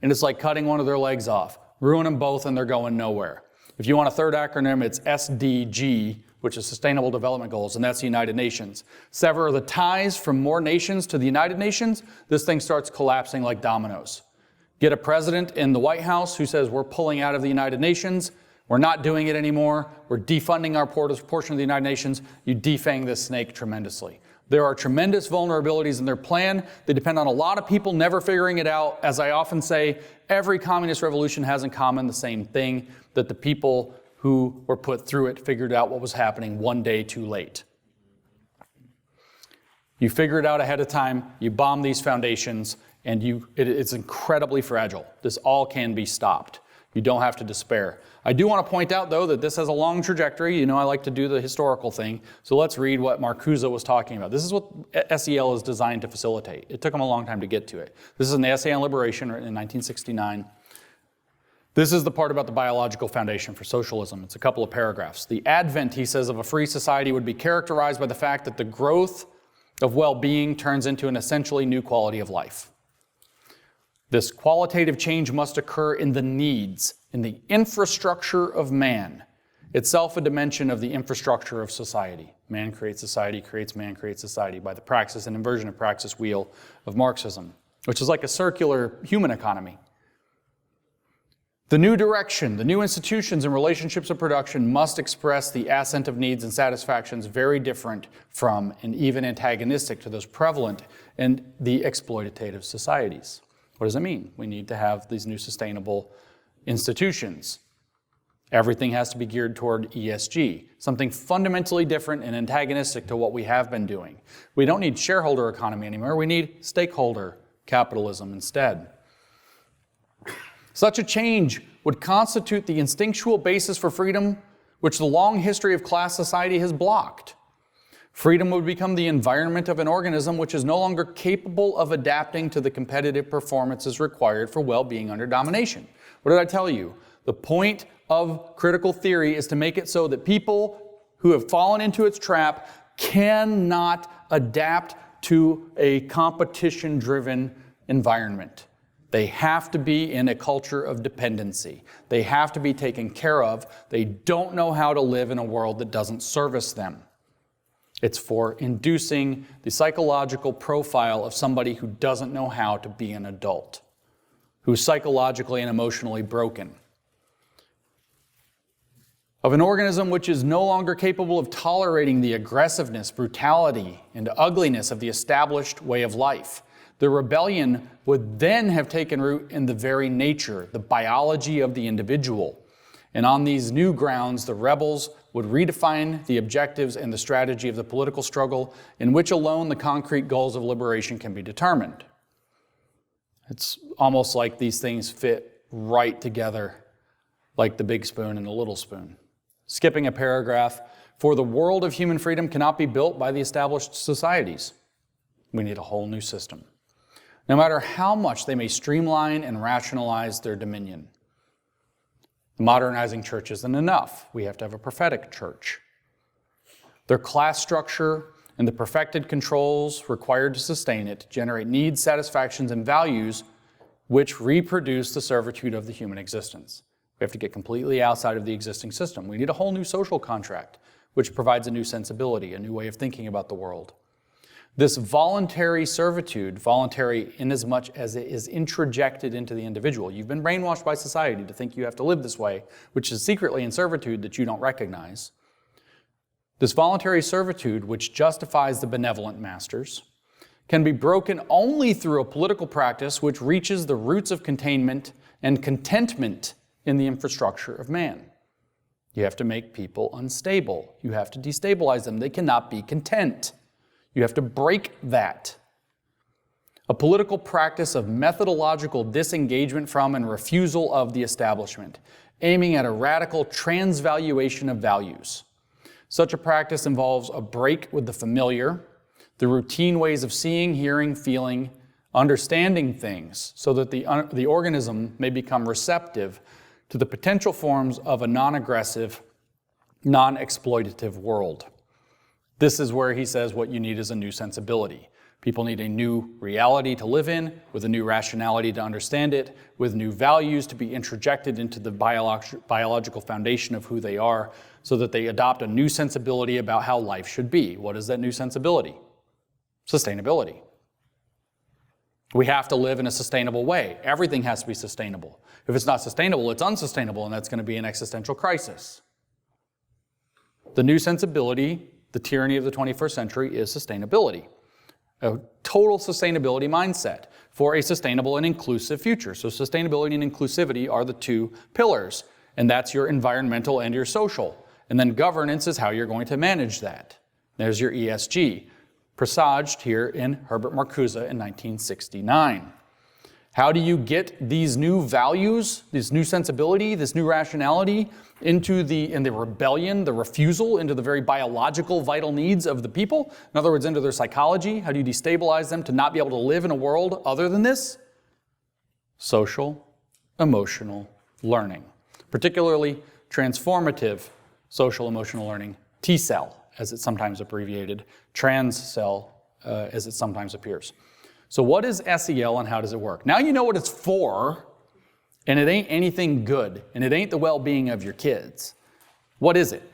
and it's like cutting one of their legs off. Ruin them both and they're going nowhere. If you want a 3rd acronym, it's SDG, which is Sustainable Development Goals, and that's the United Nations. Sever the ties from more nations to the United Nations, this thing starts collapsing like dominoes. Get a president in the White House who says we're pulling out of the United Nations, we're not doing it anymore, we're defunding our portion of the United Nations, you defang this snake tremendously. There are tremendous vulnerabilities in their plan. They depend on a lot of people never figuring it out. As I often say, every communist revolution has in common the same thing, that the people who were put through it figured out what was happening one day too late. You figure it out ahead of time, you bomb these foundations, and it's incredibly fragile. This all can be stopped. You don't have to despair. I do want to point out, though, that this has a long trajectory. You know I like to do the historical thing. So let's read what Marcuse was talking about. This is what SEL is designed to facilitate. It took him a long time to get to it. This is an essay on liberation written in 1969. This is the part about the biological foundation for socialism. It's a couple of paragraphs. The advent, he says, of a free society would be characterized by the fact that the growth of well-being turns into an essentially new quality of life. This qualitative change must occur in the needs, in the infrastructure of man, itself a dimension of the infrastructure of society. Man creates society, creates man, creates society, by the praxis and inversion of praxis wheel of Marxism, which is like a circular human economy. The new direction, the new institutions and relationships of production must express the ascent of needs and satisfactions very different from and even antagonistic to those prevalent in the exploitative societies. What does it mean? We need to have these new sustainable institutions. Everything has to be geared toward ESG, something fundamentally different and antagonistic to what we have been doing. We don't need shareholder economy anymore. We need stakeholder capitalism instead. Such a change would constitute the instinctual basis for freedom, which the long history of class society has blocked. Freedom would become the environment of an organism which is no longer capable of adapting to the competitive performances required for well-being under domination. What did I tell you? The point of critical theory is to make it so that people who have fallen into its trap cannot adapt to a competition-driven environment. They have to be in a culture of dependency. They have to be taken care of. They don't know how to live in a world that doesn't service them. It's for inducing the psychological profile of somebody who doesn't know how to be an adult, who's psychologically and emotionally broken. Of an organism which is no longer capable of tolerating the aggressiveness, brutality, and ugliness of the established way of life. The rebellion would then have taken root in the very nature, the biology of the individual. And on these new grounds, the rebels would redefine the objectives and the strategy of the political struggle, in which alone the concrete goals of liberation can be determined. It's almost like these things fit right together, like the big spoon and the little spoon. Skipping a paragraph, for the world of human freedom cannot be built by the established societies. We need a whole new system. No matter how much they may streamline and rationalize their dominion. The modernizing church isn't enough. We have to have a prophetic church. Their class structure and the perfected controls required to sustain it generate needs, satisfactions, and values which reproduce the servitude of the human existence. We have to get completely outside of the existing system. We need a whole new social contract, which provides a new sensibility, a new way of thinking about the world. This voluntary servitude, voluntary inasmuch as it is introjected into the individual. You've been brainwashed by society to think you have to live this way, which is secretly in servitude that you don't recognize. This voluntary servitude, which justifies the benevolent masters, can be broken only through a political practice which reaches the roots of containment and contentment in the infrastructure of man. You have to make people unstable. You have to destabilize them. They cannot be content. You have to break that. A political practice of methodological disengagement from and refusal of the establishment, aiming at a radical transvaluation of values. Such a practice involves a break with the familiar, the routine ways of seeing, hearing, feeling, understanding things, so that the organism may become receptive to the potential forms of a non-aggressive, non-exploitative world. This is where he says what you need is a new sensibility. People need a new reality to live in, with a new rationality to understand it, with new values to be introjected into the biological foundation of who they are, so that they adopt a new sensibility about how life should be. What is that new sensibility? Sustainability. We have to live in a sustainable way. Everything has to be sustainable. If it's not sustainable, it's unsustainable, and that's going to be an existential crisis. The new sensibility, the tyranny of the 21st century, is sustainability. A total sustainability mindset for a sustainable and inclusive future. So sustainability and inclusivity are the two pillars, and that's your environmental and your social. And then governance is how you're going to manage that. There's your ESG, presaged here in Herbert Marcuse in 1969. How do you get these new values, this new sensibility, this new rationality into the rebellion, the refusal into the very biological vital needs of the people? In other words, into their psychology. How do you destabilize them to not be able to live in a world other than this? Social, emotional learning. Particularly transformative social emotional learning, TSEL, as it's sometimes abbreviated, trans-SEL, as it sometimes appears. So what is SEL and how does it work? Now you know what it's for, and it ain't anything good, and it ain't the well-being of your kids. What is it?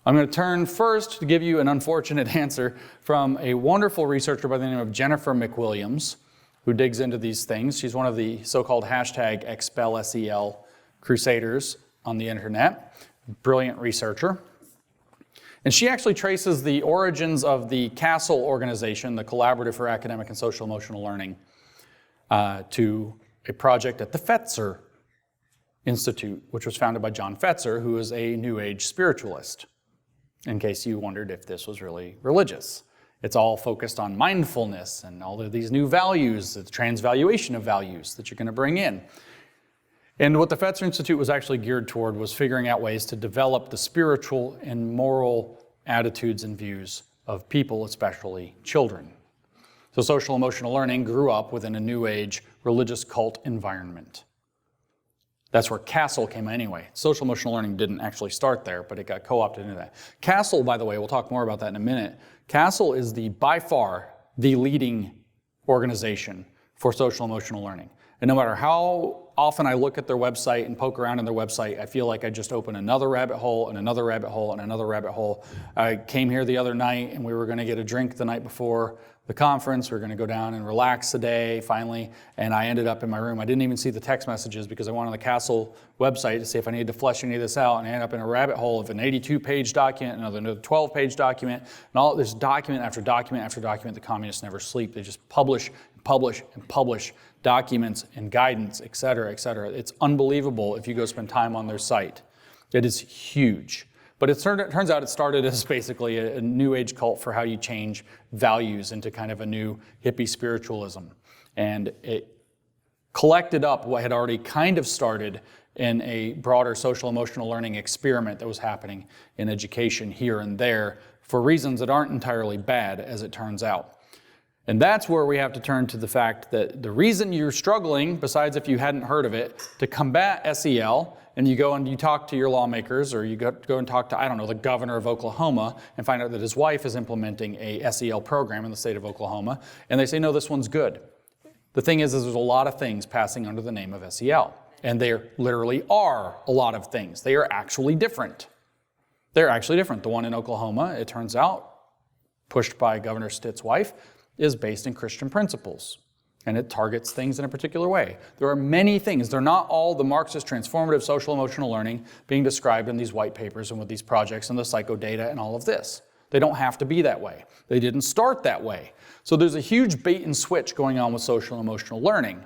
I'm going to turn first to give you an unfortunate answer from a wonderful researcher by the name of Jennifer McWilliams, who digs into these things. She's one of the so-called hashtag #ExpelSEL crusaders on the internet. Brilliant researcher. And she actually traces the origins of the CASEL organization, the Collaborative for Academic and Social Emotional Learning, to a project at the Fetzer Institute, which was founded by John Fetzer, who is a New Age spiritualist, in case you wondered if this was really religious. It's all focused on mindfulness and all of these new values, the transvaluation of values that you're going to bring in. And what the Fetzer Institute was actually geared toward was figuring out ways to develop the spiritual and moral attitudes and views of people, especially children. So social emotional learning grew up within a New Age religious cult environment. That's where CASEL came anyway. Social emotional learning didn't actually start there, but it got co-opted into that. CASEL, by the way, we'll talk more about that in a minute. CASEL is by far the leading organization for social emotional learning. And no matter how often I look at their website and poke around in their website, I feel like I just open another rabbit hole and another rabbit hole and another rabbit hole. I came here the other night and we were going to get a drink the night before the conference. We were going to go down and relax a day finally, and I ended up in my room. I didn't even see the text messages because I went on the CASEL website to see if I needed to flesh any of this out, and I ended up in a rabbit hole of an 82-page document, another 12-page document, and all this document after document after document. The communists never sleep. They just publish and publish and publish documents and guidance, et cetera, et cetera. It's unbelievable if you go spend time on their site. It is huge. But it turns out it started as basically a New Age cult for how you change values into kind of a new hippie spiritualism. And it collected up what had already kind of started in a broader social emotional learning experiment that was happening in education here and there for reasons that aren't entirely bad, as it turns out. And that's where we have to turn to the fact that the reason you're struggling, besides if you hadn't heard of it, to combat SEL, and you go and you talk to your lawmakers, or you go and talk to, I don't know, the governor of Oklahoma, and find out that his wife is implementing a SEL program in the state of Oklahoma, and they say, no, this one's good. The thing is there's a lot of things passing under the name of SEL, and there literally are a lot of things. They are actually different. They're actually different. The one in Oklahoma, it turns out, pushed by Governor Stitt's wife, is based in Christian principles, and it targets things in a particular way. There are many things. They're not all the Marxist transformative social emotional learning being described in these white papers and with these projects and the psychodata and all of this. They don't have to be that way. They didn't start that way. So there's a huge bait and switch going on with social emotional learning.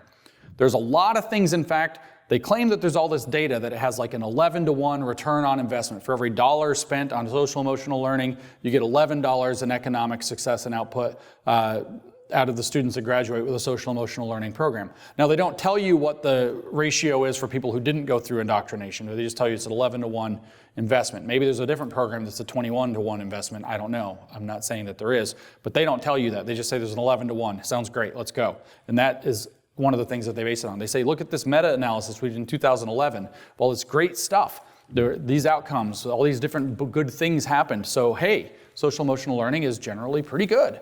There's a lot of things, in fact, they claim that there's all this data that it has like an 11-to-1 return on investment. For every dollar spent on social emotional learning, you get $11 in economic success and output out of the students that graduate with a social emotional learning program. Now, they don't tell you what the ratio is for people who didn't go through indoctrination. They just tell you it's an 11-to-1 investment. Maybe there's a different program that's a 21-to-1 investment. I don't know. I'm not saying that there is, but they don't tell you that. They just say there's an 11-to-1. Sounds great. Let's go. And that is one of the things that they base it on. They say, look at this meta-analysis we did in 2011. Well, it's great stuff. These outcomes, all these different good things happened. So, hey, social emotional learning is generally pretty good.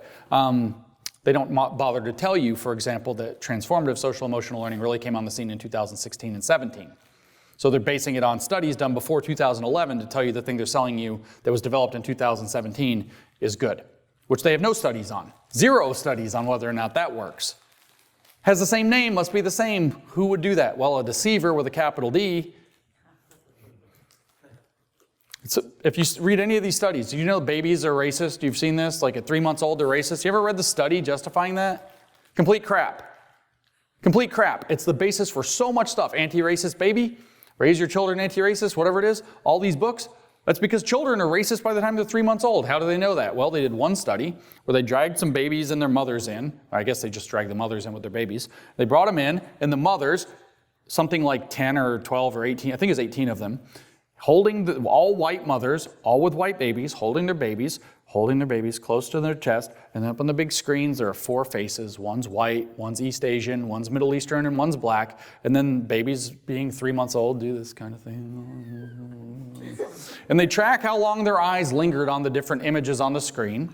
They don't bother to tell you, for example, that transformative social emotional learning really came on the scene in 2016 and 17. So they're basing it on studies done before 2011 to tell you the thing they're selling you that was developed in 2017 is good, which they have no studies on. 0 studies on whether or not that works. Has the same name, must be the same. Who would do that? Well, a deceiver with a capital D. So if you read any of these studies, do you know babies are racist? You've seen this, like at 3 months old, they're racist. You ever read the study justifying that? Complete crap. Complete crap. It's the basis for so much stuff. Anti-racist baby, raise your children anti-racist, whatever it is, all these books. That's because children are racist by the time they're 3 months old. How do they know that? Well, they did one study where they dragged some babies and their mothers in. I guess they just dragged the mothers in with their babies. They brought them in, and the mothers, something like 10 or 12 or 18, I think it was 18 of them, holding all white mothers, all with white babies, holding their babies close to their chest, and up on the big screens there are 4 faces. One's white, one's East Asian, one's Middle Eastern, and one's black. And then babies being 3 months old do this kind of thing. And they track how long their eyes lingered on the different images on the screen.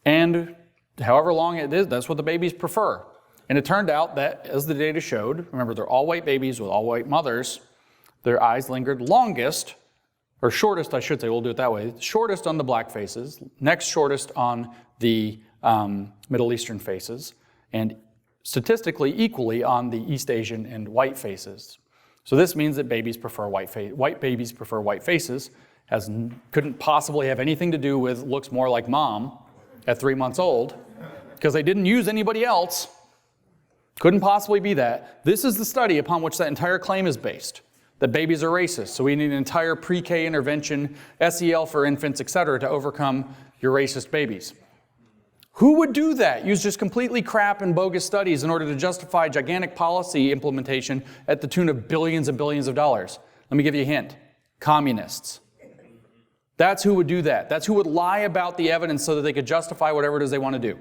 And however long it is, that's what the babies prefer. And it turned out that, as the data showed, remember they're all white babies with all white mothers, their eyes lingered longest, or shortest, I should say, we'll do it that way, shortest on the black faces, next shortest on the Middle Eastern faces, and statistically equally on the East Asian and white faces. So this means that babies prefer white babies prefer white faces, couldn't possibly have anything to do with looks more like mom at 3 months old, because they didn't use anybody else. Couldn't possibly be that. This is the study upon which that entire claim is based. That babies are racist, so we need an entire pre-K intervention, SEL for infants, etc., to overcome your racist babies. Who would do that? Use just completely crap and bogus studies in order to justify gigantic policy implementation at the tune of billions and billions of dollars? Let me give you a hint. Communists. That's who would do that. That's who would lie about the evidence so that they could justify whatever it is they want to do.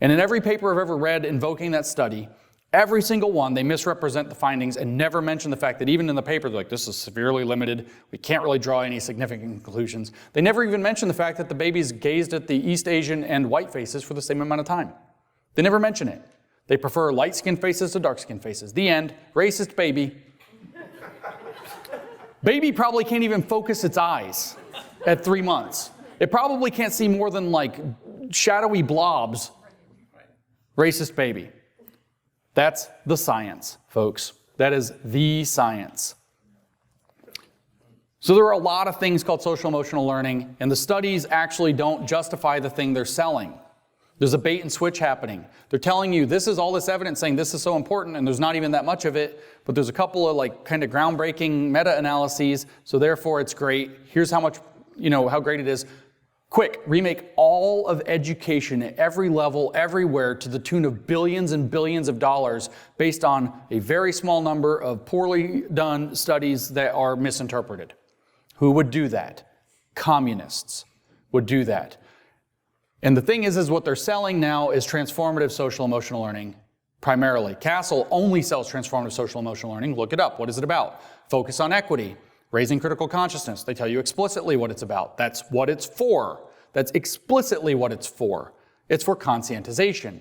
And in every paper I've ever read invoking that study, every single one, they misrepresent the findings and never mention the fact that even in the paper, they're like, this is severely limited. We can't really draw any significant conclusions. They never even mention the fact that the babies gazed at the East Asian and white faces for the same amount of time. They never mention it. They prefer light-skinned faces to dark-skinned faces. The end. Racist baby. Baby probably can't even focus its eyes at 3 months. It probably can't see more than like shadowy blobs. Racist baby. That's the science, folks. That is the science. So there are a lot of things called social emotional learning, and the studies actually don't justify the thing they're selling. There's a bait and switch happening. They're telling you this is all this evidence saying this is so important, and there's not even that much of it, but there's a couple of like kind of groundbreaking meta-analyses, so therefore it's great. Here's how much, how great it is. Quick, remake all of education at every level, everywhere, to the tune of billions and billions of dollars based on a very small number of poorly done studies that are misinterpreted. Who would do that? Communists would do that. And the thing is what they're selling now is transformative social emotional learning, primarily. CASEL only sells transformative social emotional learning. Look it up. What is it about? Focus on equity. Raising critical consciousness. They tell you explicitly what it's about. That's what it's for. That's explicitly what it's for. It's for conscientization.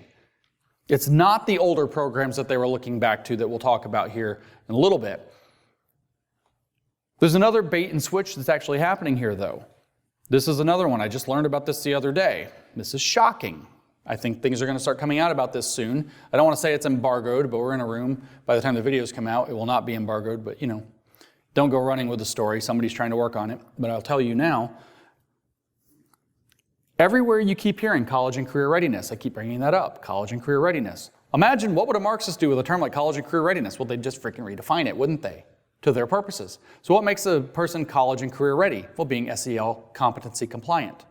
It's not the older programs that they were looking back to that we'll talk about here in a little bit. There's another bait and switch that's actually happening here, though. This is another one. I just learned about this the other day. This is shocking. I think things are going to start coming out about this soon. I don't want to say it's embargoed, but we're in a room. By the time the videos come out, it will not be embargoed, but don't go running with the story. Somebody's trying to work on it. But I'll tell you now, everywhere you keep hearing college and career readiness, I keep bringing that up, college and career readiness. Imagine what would a Marxist do with a term like college and career readiness? Well, they'd just freaking redefine it, wouldn't they? To their purposes. So what makes a person college and career ready? Well, being SEL competency compliant.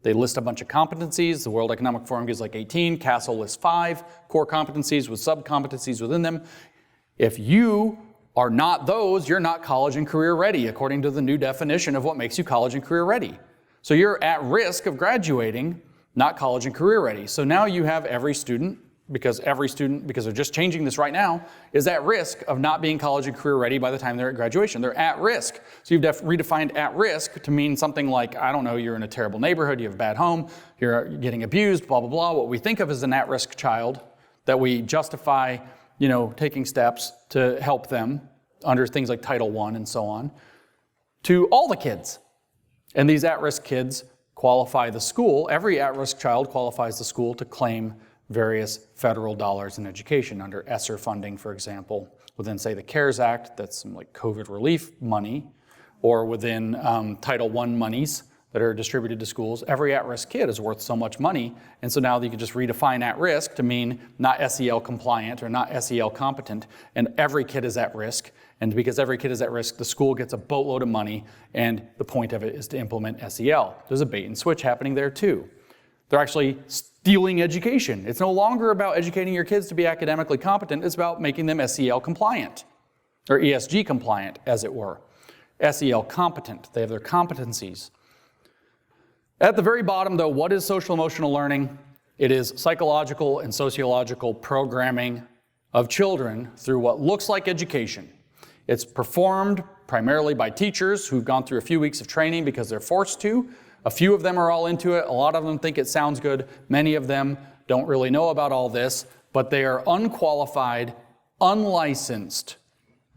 They list a bunch of competencies. The World Economic Forum gives like 18. CASEL lists 5 core competencies with sub-competencies within them. If you are not those, you're not college and career ready, according to the new definition of what makes you college and career ready. So you're at risk of graduating not college and career ready. So now you have every student because every student, because they're just changing this right now, is at risk of not being college and career ready by the time they're at graduation. They're at risk. So you've redefined at risk to mean something like, I don't know, you're in a terrible neighborhood, you have a bad home, you're getting abused, blah, blah, blah. What we think of as an at-risk child that we justify, taking steps to help them under things like Title I and so on, to all the kids. And these at-risk kids qualify the school, every at-risk child qualifies the school to claim various federal dollars in education under ESSA funding, for example, within, say, the CARES Act, that's some like COVID relief money, or within Title I monies that are distributed to schools. Every at-risk kid is worth so much money, and so now you can just redefine at-risk to mean not SEL compliant or not SEL competent, and every kid is at risk, and because every kid is at risk, the school gets a boatload of money, and the point of it is to implement SEL. There's a bait and switch happening there too. They're actually stealing education. It's no longer about educating your kids to be academically competent, it's about making them SEL compliant, or ESG compliant, as it were. SEL competent, they have their competencies. At the very bottom, though, what is social emotional learning? It is psychological and sociological programming of children through what looks like education. It's performed primarily by teachers who've gone through a few weeks of training because they're forced to. A few of them are all into it. A lot of them think it sounds good. Many of them don't really know about all this, but they are unqualified, unlicensed,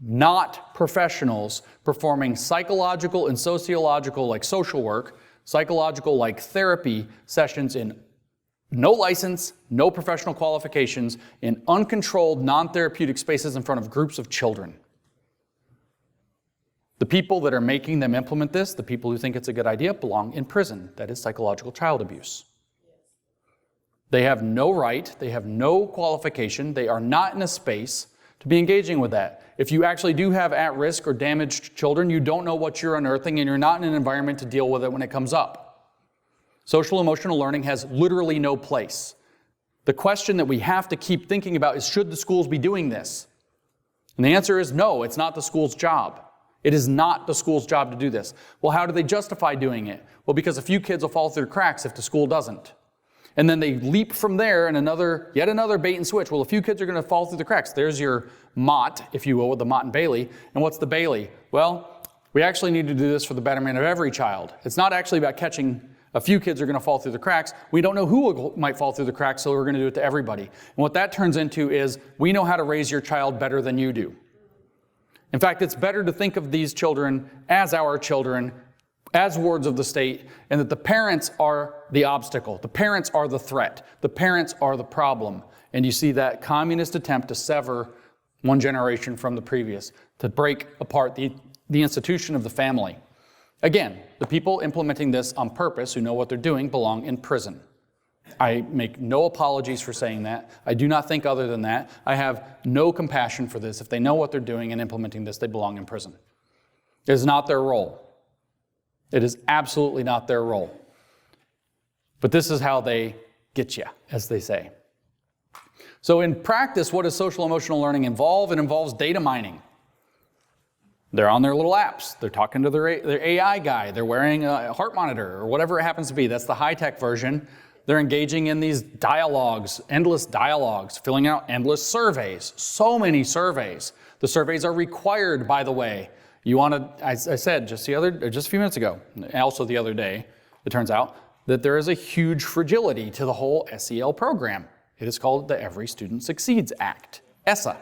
not professionals performing psychological and sociological, like social work, psychological, like therapy sessions in no license, no professional qualifications, in uncontrolled, non-therapeutic spaces in front of groups of children. The people that are making them implement this, the people who think it's a good idea, belong in prison. That is psychological child abuse. They have no right, they have no qualification, they are not in a space to be engaging with that. If you actually do have at-risk or damaged children, you don't know what you're unearthing and you're not in an environment to deal with it when it comes up. Social emotional learning has literally no place. The question that we have to keep thinking about is, should the schools be doing this? And the answer is no, it's not the school's job. It is not the school's job to do this. Well, how do they justify doing it? Well, because a few kids will fall through the cracks if the school doesn't. And then they leap from there and yet another bait and switch. Well, a few kids are going to fall through the cracks. There's your Mott, if you will, with the Mott and Bailey. And what's the Bailey? Well, we actually need to do this for the betterment of every child. It's not actually about catching a few kids are going to fall through the cracks. We don't know who might fall through the cracks, so we're going to do it to everybody. And what that turns into is, we know how to raise your child better than you do. In fact, it's better to think of these children as our children, as wards of the state, and that the parents are the obstacle. The parents are the threat. The parents are the problem. And you see that communist attempt to sever one generation from the previous, to break apart the institution of the family. Again, the people implementing this on purpose, who know what they're doing, belong in prison. I make no apologies for saying that. I do not think other than that. I have no compassion for this. If they know what they're doing and implementing this, they belong in prison. It is not their role. It is absolutely not their role. But this is how they get you, as they say. So in practice, what does social emotional learning involve? It involves data mining. They're on their little apps. They're talking to their AI guy. They're wearing a heart monitor or whatever it happens to be. That's the high-tech version. They're engaging in these dialogues, endless dialogues, filling out endless surveys, so many surveys. The surveys are required, by the way. You want to, I said just a few minutes ago, also the other day, it turns out that there is a huge fragility to the whole SEL program. It is called the Every Student Succeeds Act, ESSA.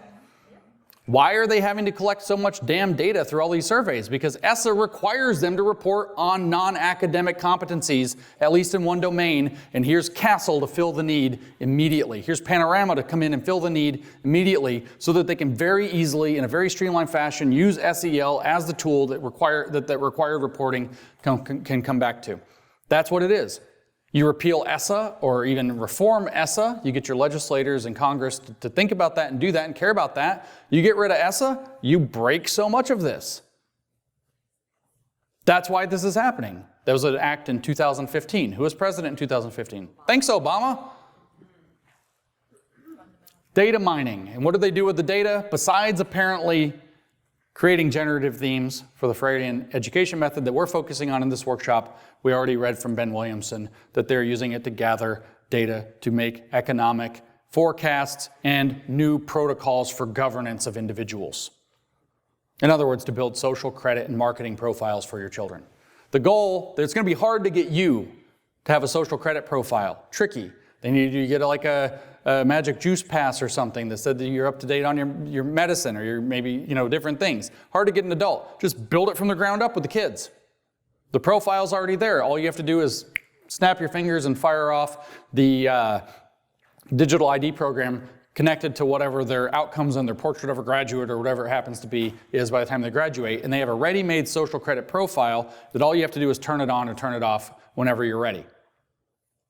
Why are they having to collect so much damn data through all these surveys? Because ESSA requires them to report on non-academic competencies, at least in one domain, and here's Castle to fill the need immediately. Here's Panorama to come in and fill the need immediately so that they can very easily, in a very streamlined fashion, use SEL as the tool that required reporting can come back to. That's what it is. You repeal ESSA or even reform ESSA, you get your legislators in Congress to think about that and do that and care about that. You get rid of ESSA, you break so much of this. That's why this is happening. There was an act in 2015. Who was president in 2015? Thanks, Obama. Data mining. And what do they do with the data? Besides apparently creating generative themes for the Freudian education method that we're focusing on in this workshop, we already read from Ben Williamson that they're using it to gather data to make economic, forecasts, and new protocols for governance of individuals. In other words, to build social credit and marketing profiles for your children. The goal, it's going to be hard to get you to have a social credit profile. Tricky. They need you to get like a magic juice pass or something that said that you're up to date on your medicine or your maybe, different things. Hard to get an adult. Just build it from the ground up with the kids. The profile's already there. All you have to do is snap your fingers and fire off the digital ID program connected to whatever their outcomes and their portrait of a graduate or whatever it happens to be is by the time they graduate. And they have a ready-made social credit profile that all you have to do is turn it on or turn it off whenever you're ready.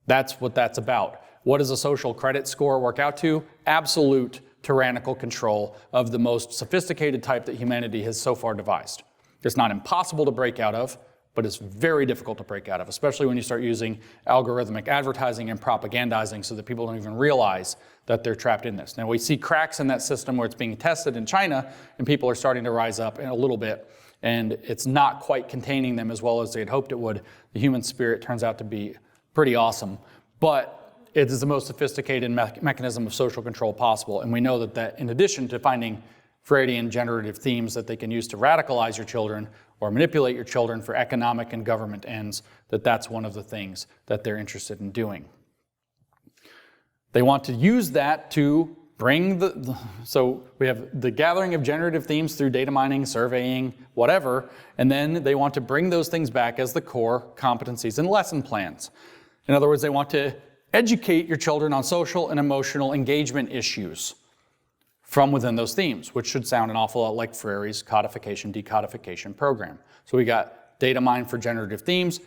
That's what that's about. What does a social credit score work out to? Absolute tyrannical control of the most sophisticated type that humanity has so far devised. It's not impossible to break out of, but it's very difficult to break out of, especially when you start using algorithmic advertising and propagandizing so that people don't even realize that they're trapped in this. Now we see cracks in that system where it's being tested in China and people are starting to rise up in a little bit, and it's not quite containing them as well as they had hoped it would. The human spirit turns out to be pretty awesome, but it is the most sophisticated mechanism of social control possible, and we know that in addition to finding Freudian generative themes that they can use to radicalize your children or manipulate your children for economic and government ends, that's one of the things that they're interested in doing. They want to use that to bring so we have the gathering of generative themes through data mining, surveying, whatever, and then they want to bring those things back as the core competencies and lesson plans. In other words, they want to educate your children on social and emotional engagement issues from within those themes, which should sound an awful lot like Freire's codification-decodification program. So we got data mine for generative themes,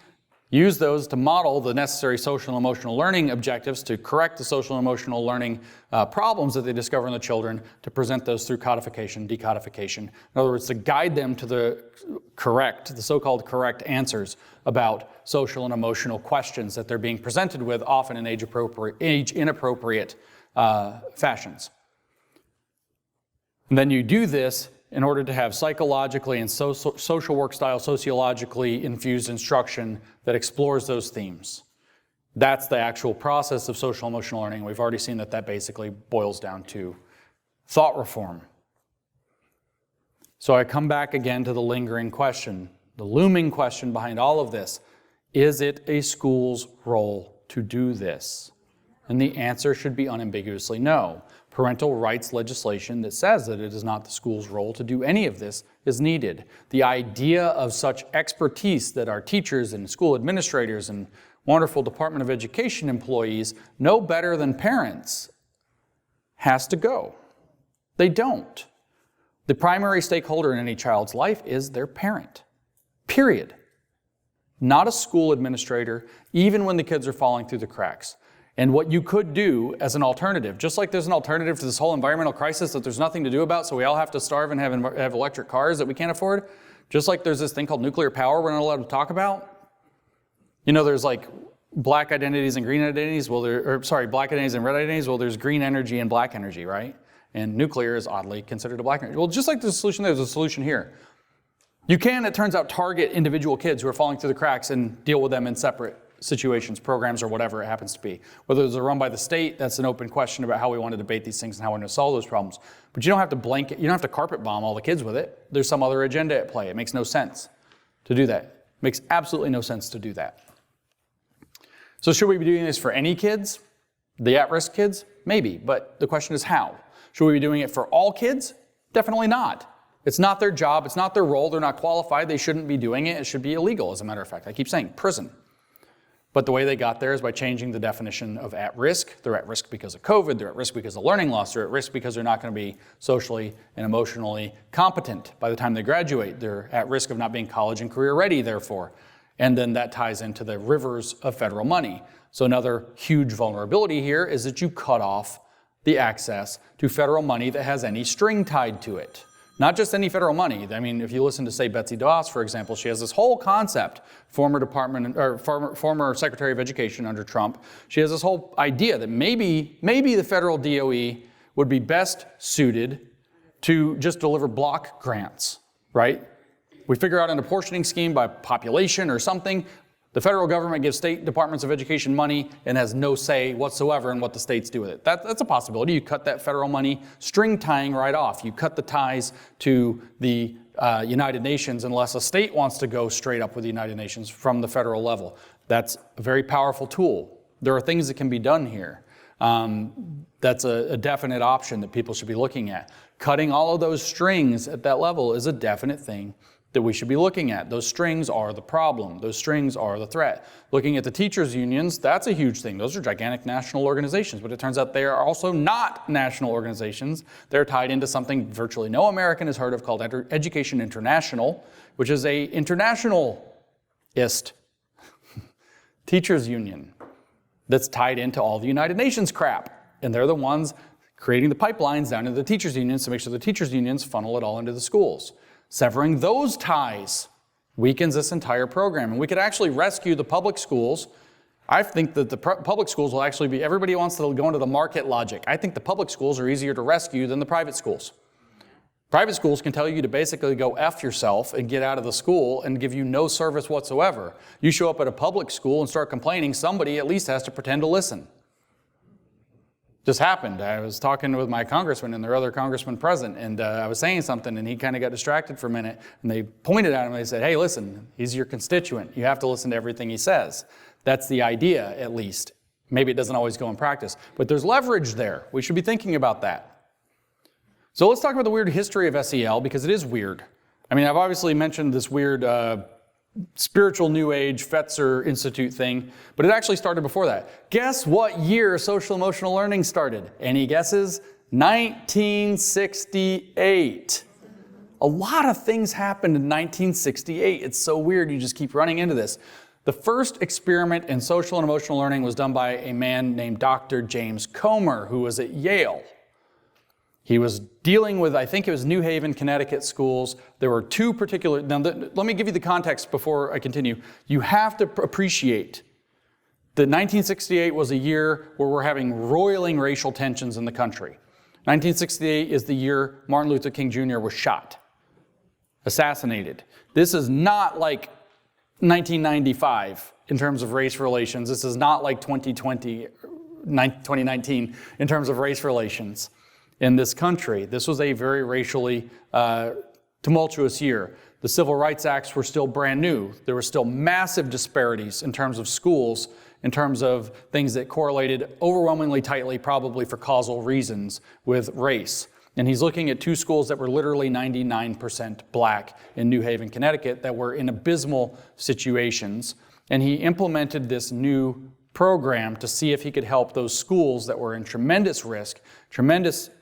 use those to model the necessary social and emotional learning objectives to correct the social and emotional learning problems that they discover in the children, to present those through codification, decodification. In other words, to guide them to the so-called correct answers about social and emotional questions that they're being presented with, often in age-inappropriate fashions. And then you do this in order to have psychologically and social work style, sociologically infused instruction that explores those themes. That's the actual process of social emotional learning. We've already seen that basically boils down to thought reform. So I come back again to the lingering question, the looming question behind all of this. Is it a school's role to do this? And the answer should be unambiguously no. Parental rights legislation that says that it is not the school's role to do any of this is needed. The idea of such expertise that our teachers and school administrators and wonderful Department of Education employees know better than parents has to go. They don't. The primary stakeholder in any child's life is their parent, period. Not a school administrator, even when the kids are falling through the cracks. And what you could do as an alternative, just like there's an alternative to this whole environmental crisis that there's nothing to do about, so we all have to starve and have electric cars that we can't afford, just like there's this thing called nuclear power we're not allowed to talk about. There's like black identities and green identities, black identities and red identities, there's green energy and black energy, right? And nuclear is oddly considered a black energy. Well, just like there's a solution there's a solution here. You can, it turns out, target individual kids who are falling through the cracks and deal with them in separate situations, programs, or whatever it happens to be. Whether they're run by the state, that's an open question about how we want to debate these things and how we're going to solve those problems. But you don't have to blanket, you don't have to carpet bomb all the kids with it. There's some other agenda at play. It makes no sense to do that. It makes absolutely no sense to do that. So should we be doing this for any kids? The at-risk kids? Maybe, but the question is how? Should we be doing it for all kids? Definitely not. It's not their job, it's not their role, they're not qualified, they shouldn't be doing it. It should be illegal, as a matter of fact. I keep saying prison. But the way they got there is by changing the definition of at risk. They're at risk because of COVID, they're at risk because of learning loss, they're at risk because they're not going to be socially and emotionally competent by the time they graduate. They're at risk of not being college and career ready, therefore. And then that ties into the rivers of federal money. So another huge vulnerability here is that you cut off the access to federal money that has any string tied to it. Not just any federal money. I mean, if you listen to, say, Betsy DeVos, for example, she has this whole concept, former Secretary of Education under Trump. She has this whole idea that maybe the federal DOE would be best suited to just deliver block grants, right? We figure out an apportioning scheme by population or something. The federal government gives state departments of education money and has no say whatsoever in what the states do with it. That's a possibility. You cut that federal money, string tying right off. You cut the ties to the United Nations unless a state wants to go straight up with the United Nations from the federal level. That's a very powerful tool. There are things that can be done here. That's a definite option that people should be looking at. Cutting all of those strings at that level is a definite thing that we should be looking at. Those strings are the problem. Those strings are the threat. Looking at the teachers' unions, that's a huge thing. Those are gigantic national organizations, but it turns out they are also not national organizations. They're tied into something virtually no American has heard of called Education International, which is a internationalist teachers' union that's tied into all the United Nations crap. And they're the ones creating the pipelines down into the teachers' unions to make sure the teachers' unions funnel it all into the schools. Severing those ties weakens this entire program. And we could actually rescue the public schools. I think that the public schools will actually be, everybody wants to go into the market logic. I think the public schools are easier to rescue than the private schools. Private schools can tell you to basically go F yourself and get out of the school and give you no service whatsoever. You show up at a public school and start complaining, somebody at least has to pretend to listen. Just happened. I was talking with my congressman and their other congressman present, and I was saying something, and he kind of got distracted for a minute, and they pointed at him and they said, hey, listen, he's your constituent. You have to listen to everything he says. That's the idea, at least. Maybe it doesn't always go in practice, but there's leverage there. We should be thinking about that. So let's talk about the weird history of SEL, because it is weird. I mean, I've obviously mentioned this weird spiritual New Age Fetzer Institute thing, but it actually started before that. Guess what year social emotional learning started? Any guesses? 1968. A lot of things happened in 1968. It's so weird, you just keep running into this. The first experiment in social and emotional learning was done by a man named Dr. James Comer, who was at Yale. He was dealing with, I think it was New Haven, Connecticut schools. There were two particular, now let me give you the context before I continue. You have to appreciate that 1968 was a year where we're having roiling racial tensions in the country. 1968 is the year Martin Luther King Jr. was shot, assassinated. This is not like 1995 in terms of race relations. This is not like 2019 in terms of race relations. In this country, this was a very racially tumultuous year. The Civil Rights Acts were still brand new. There were still massive disparities in terms of schools, in terms of things that correlated overwhelmingly tightly, probably for causal reasons, with race. And he's looking at two schools that were literally 99% black in New Haven, Connecticut, that were in abysmal situations. And he implemented this new program to see if he could help those schools that were in tremendous risk,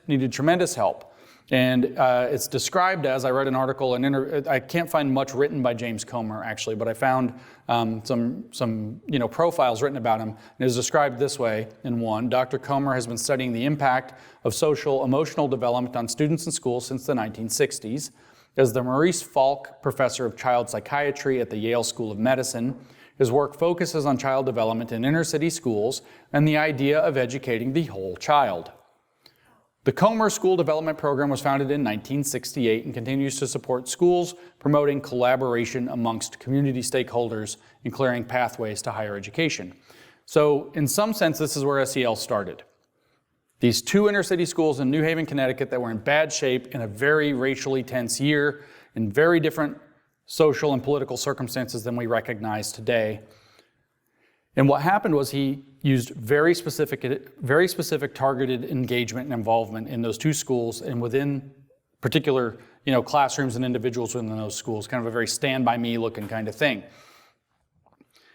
needed tremendous help. And it's described as, I read an article, I can't find much written by James Comer actually, but I found some profiles written about him, and it is described this way in one. Dr. Comer has been studying the impact of social emotional development on students in schools since the 1960s. As the Maurice Falk Professor of Child Psychiatry at the Yale School of Medicine, his work focuses on child development in inner-city schools and the idea of educating the whole child. The Comer School Development Program was founded in 1968 and continues to support schools promoting collaboration amongst community stakeholders and clearing pathways to higher education. So in some sense, this is where SEL started. These two inner-city schools in New Haven, Connecticut that were in bad shape in a very racially tense year in very different social and political circumstances than we recognize today. And what happened was he used very specific targeted engagement and involvement in those two schools and within particular classrooms and individuals within those schools, kind of a very stand by me looking kind of thing.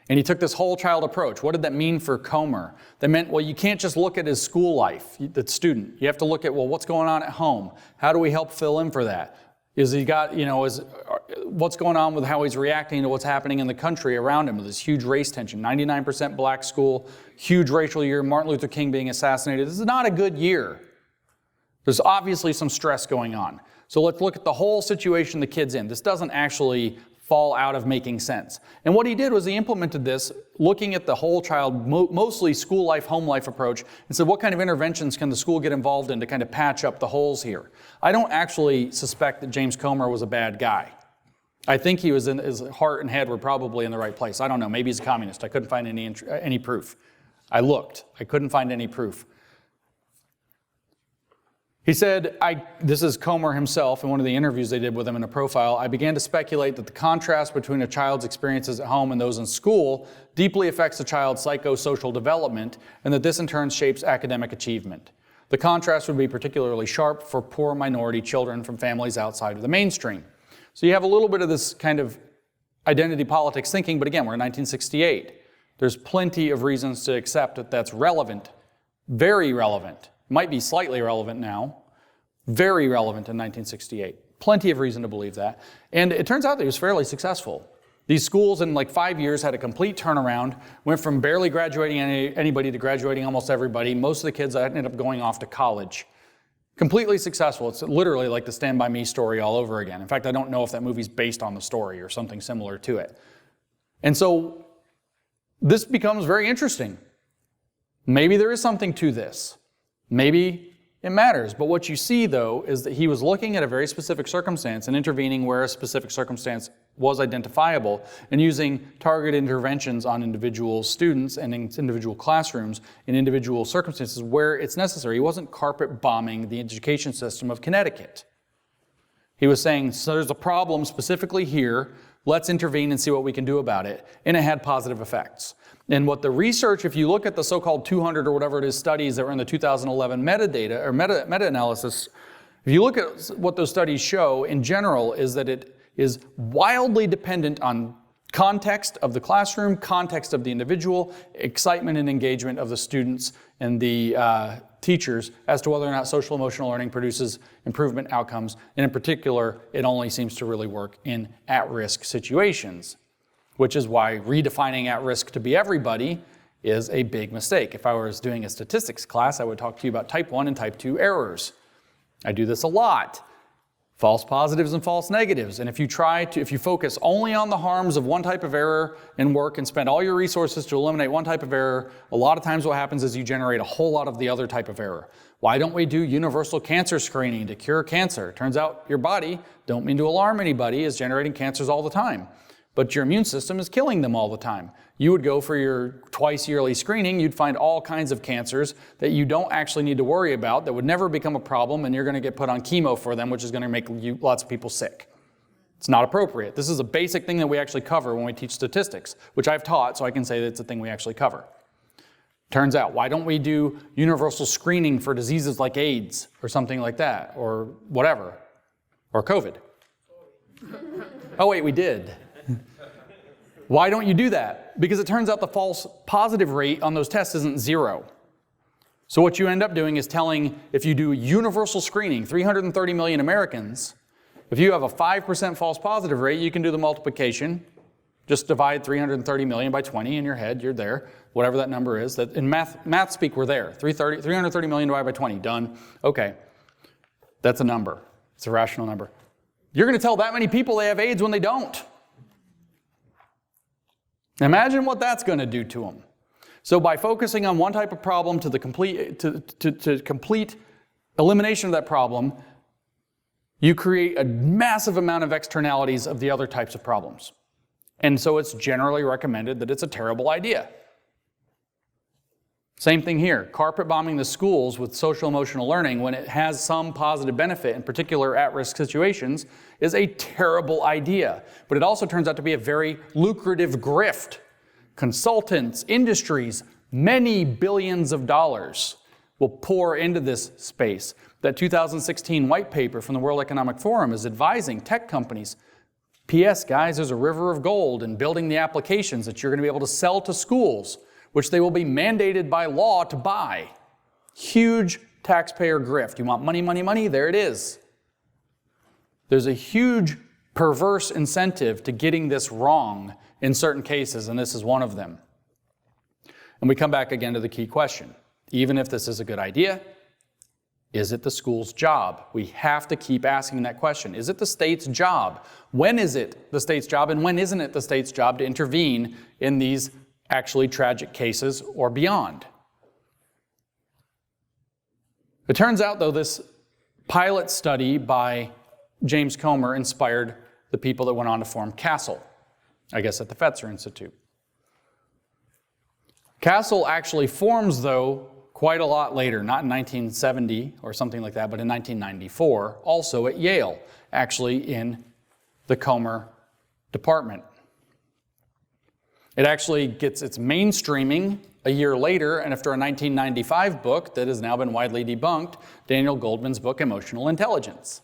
And he took this whole child approach. What did that mean for Comer? That meant, well, you can't just look at his school life, the student. You have to look at, well, what's going on at home? How do we help fill in for that? Is he got, what's going on with how he's reacting to what's happening in the country around him with this huge race tension, 99% black school, huge racial year, Martin Luther King being assassinated. This is not a good year. There's obviously some stress going on. So let's look at the whole situation the kid's in. This doesn't actually fall out of making sense. And what he did was he implemented this, looking at the whole child, mostly school life, home life approach, and said, what kind of interventions can the school get involved in to kind of patch up the holes here? I don't actually suspect that James Comer was a bad guy. I think he was in, his heart and head were probably in the right place. I don't know, maybe he's a communist. I couldn't find any proof. I looked, I couldn't find any proof. He said, this is Comer himself in one of the interviews they did with him in a profile, I began to speculate that the contrast between a child's experiences at home and those in school deeply affects a child's psychosocial development, and that this in turn shapes academic achievement. The contrast would be particularly sharp for poor minority children from families outside of the mainstream. So you have a little bit of this kind of identity politics thinking, but again, we're in 1968. There's plenty of reasons to accept that that's relevant, very relevant. Might be slightly relevant now, very relevant in 1968. Plenty of reason to believe that. And it turns out that he was fairly successful. These schools in like 5 years had a complete turnaround, went from barely graduating anybody to graduating almost everybody. Most of the kids ended up going off to college. Completely successful. It's literally like the Stand By Me story all over again. In fact, I don't know if that movie's based on the story or something similar to it. And so this becomes very interesting. Maybe there is something to this. Maybe it matters. But what you see, though, is that he was looking at a very specific circumstance and intervening where a specific circumstance was identifiable and using targeted interventions on individual students and in individual classrooms in individual circumstances where it's necessary. He wasn't carpet bombing the education system of Connecticut. He was saying, so there's a problem specifically here. Let's intervene and see what we can do about it. And it had positive effects. And what the research, if you look at the so-called 200 or whatever it is studies that were in the 2011 metadata or meta-analysis, if you look at what those studies show in general is that it is wildly dependent on context of the classroom, context of the individual, excitement and engagement of the students and the teachers as to whether or not social emotional learning produces improvement outcomes. And in particular, it only seems to really work in at-risk situations, which is why redefining at-risk to be everybody is a big mistake. If I was doing a statistics class, I would talk to you about type 1 and type 2 errors. I do this a lot. False positives and false negatives. And if you focus only on the harms of one type of error in work and spend all your resources to eliminate one type of error, a lot of times what happens is you generate a whole lot of the other type of error. Why don't we do universal cancer screening to cure cancer? Turns out your body, don't mean to alarm anybody, is generating cancers all the time. But your immune system is killing them all the time. You would go for your twice yearly screening, you'd find all kinds of cancers that you don't actually need to worry about, that would never become a problem, and you're going to get put on chemo for them, which is going to make lots of people sick. It's not appropriate. This is a basic thing that we actually cover when we teach statistics, which I've taught, so I can say that it's a thing we actually cover. Turns out, why don't we do universal screening for diseases like AIDS, or something like that, or whatever, or COVID? Oh wait, we did. Why don't you do that? Because it turns out the false positive rate on those tests isn't 0. So what you end up doing is telling, if you do universal screening, 330 million Americans, if you have a 5% false positive rate, you can do the multiplication. Just divide 330 million by 20 in your head, you're there. Whatever that number is. That in math speak, we're there. 330 million divided by 20, done. Okay, that's a number. It's a rational number. You're going to tell that many people they have AIDS when they don't. Imagine what that's going to do to them. So by focusing on one type of problem to complete elimination of that problem, you create a massive amount of externalities of the other types of problems. And so it's generally recommended that it's a terrible idea. Same thing here. Carpet bombing the schools with social emotional learning when it has some positive benefit, in particular at-risk situations, is a terrible idea. But it also turns out to be a very lucrative grift. Consultants, industries, many billions of dollars will pour into this space. That 2016 white paper from the World Economic Forum is advising tech companies, P.S. guys, there's a river of gold in building the applications that you're going to be able to sell to schools, which they will be mandated by law to buy. Huge taxpayer grift. You want money, money, money? There it is. There's a huge perverse incentive to getting this wrong in certain cases, and this is one of them. And we come back again to the key question. Even if this is a good idea, is it the school's job? We have to keep asking that question. Is it the state's job? When is it the state's job, and when isn't it the state's job to intervene in these actually tragic cases or beyond? It turns out, though, this pilot study by James Comer inspired the people that went on to form CASEL, I guess at the Fetzer Institute. CASEL actually forms, though, quite a lot later, not in 1970 or something like that, but in 1994, also at Yale, actually in the Comer department. It actually gets its mainstreaming a year later, and after a 1995 book that has now been widely debunked, Daniel Goldman's book, Emotional Intelligence.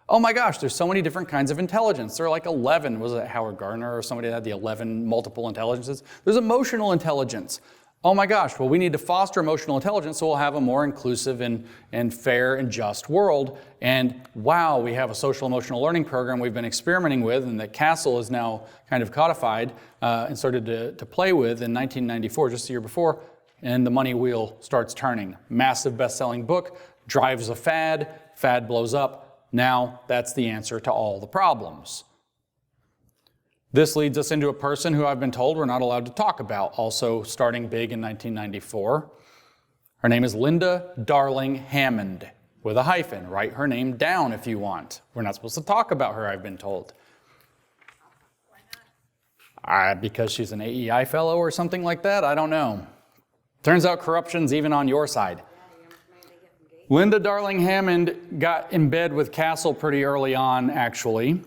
Oh my gosh, there's so many different kinds of intelligence. There are like 11, was it Howard Gardner or somebody that had the 11 multiple intelligences? There's emotional intelligence. Oh my gosh, well, we need to foster emotional intelligence so we'll have a more inclusive and fair and just world. And wow, we have a social emotional learning program we've been experimenting with and that CASEL is now kind of codified and started to play with in 1994, just the year before, and the money wheel starts turning. Massive best-selling book, drives a fad blows up. Now that's the answer to all the problems. This leads us into a person who I've been told we're not allowed to talk about, also starting big in 1994. Her name is Linda Darling Hammond, with a hyphen. Write her name down if you want. We're not supposed to talk about her, I've been told. Why not? Because she's an AEI fellow or something like that? I don't know. Turns out corruption's even on your side. Linda Darling Hammond got in bed with CASEL pretty early on, actually.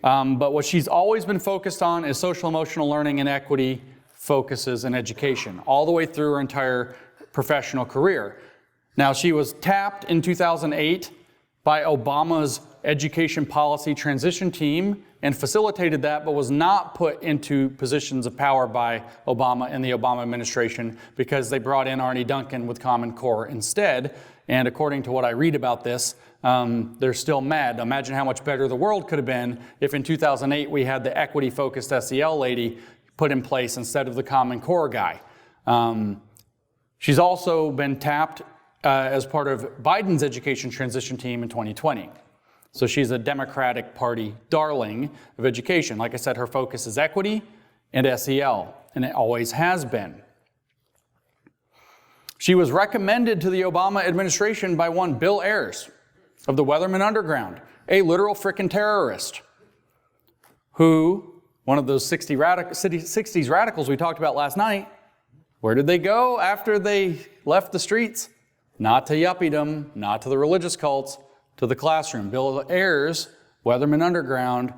But what she's always been focused on is social emotional learning and equity focuses in education, all the way through her entire professional career. Now, she was tapped in 2008 by Obama's education policy transition team and facilitated that, but was not put into positions of power by Obama and the Obama administration because they brought in Arne Duncan with Common Core instead. And according to what I read about this, they're still mad. Imagine how much better the world could have been if in 2008 we had the equity-focused SEL lady put in place instead of the Common Core guy. She's also been tapped as part of Biden's education transition team in 2020. So she's a Democratic Party darling of education. Like I said, her focus is equity and SEL, and it always has been. She was recommended to the Obama administration by one Bill Ayers of the Weatherman Underground, a literal frickin' terrorist, who, one of those 60s radicals we talked about last night, where did they go after they left the streets? Not to yuppiedom, not to the religious cults, to the classroom. Bill Ayers, Weatherman Underground,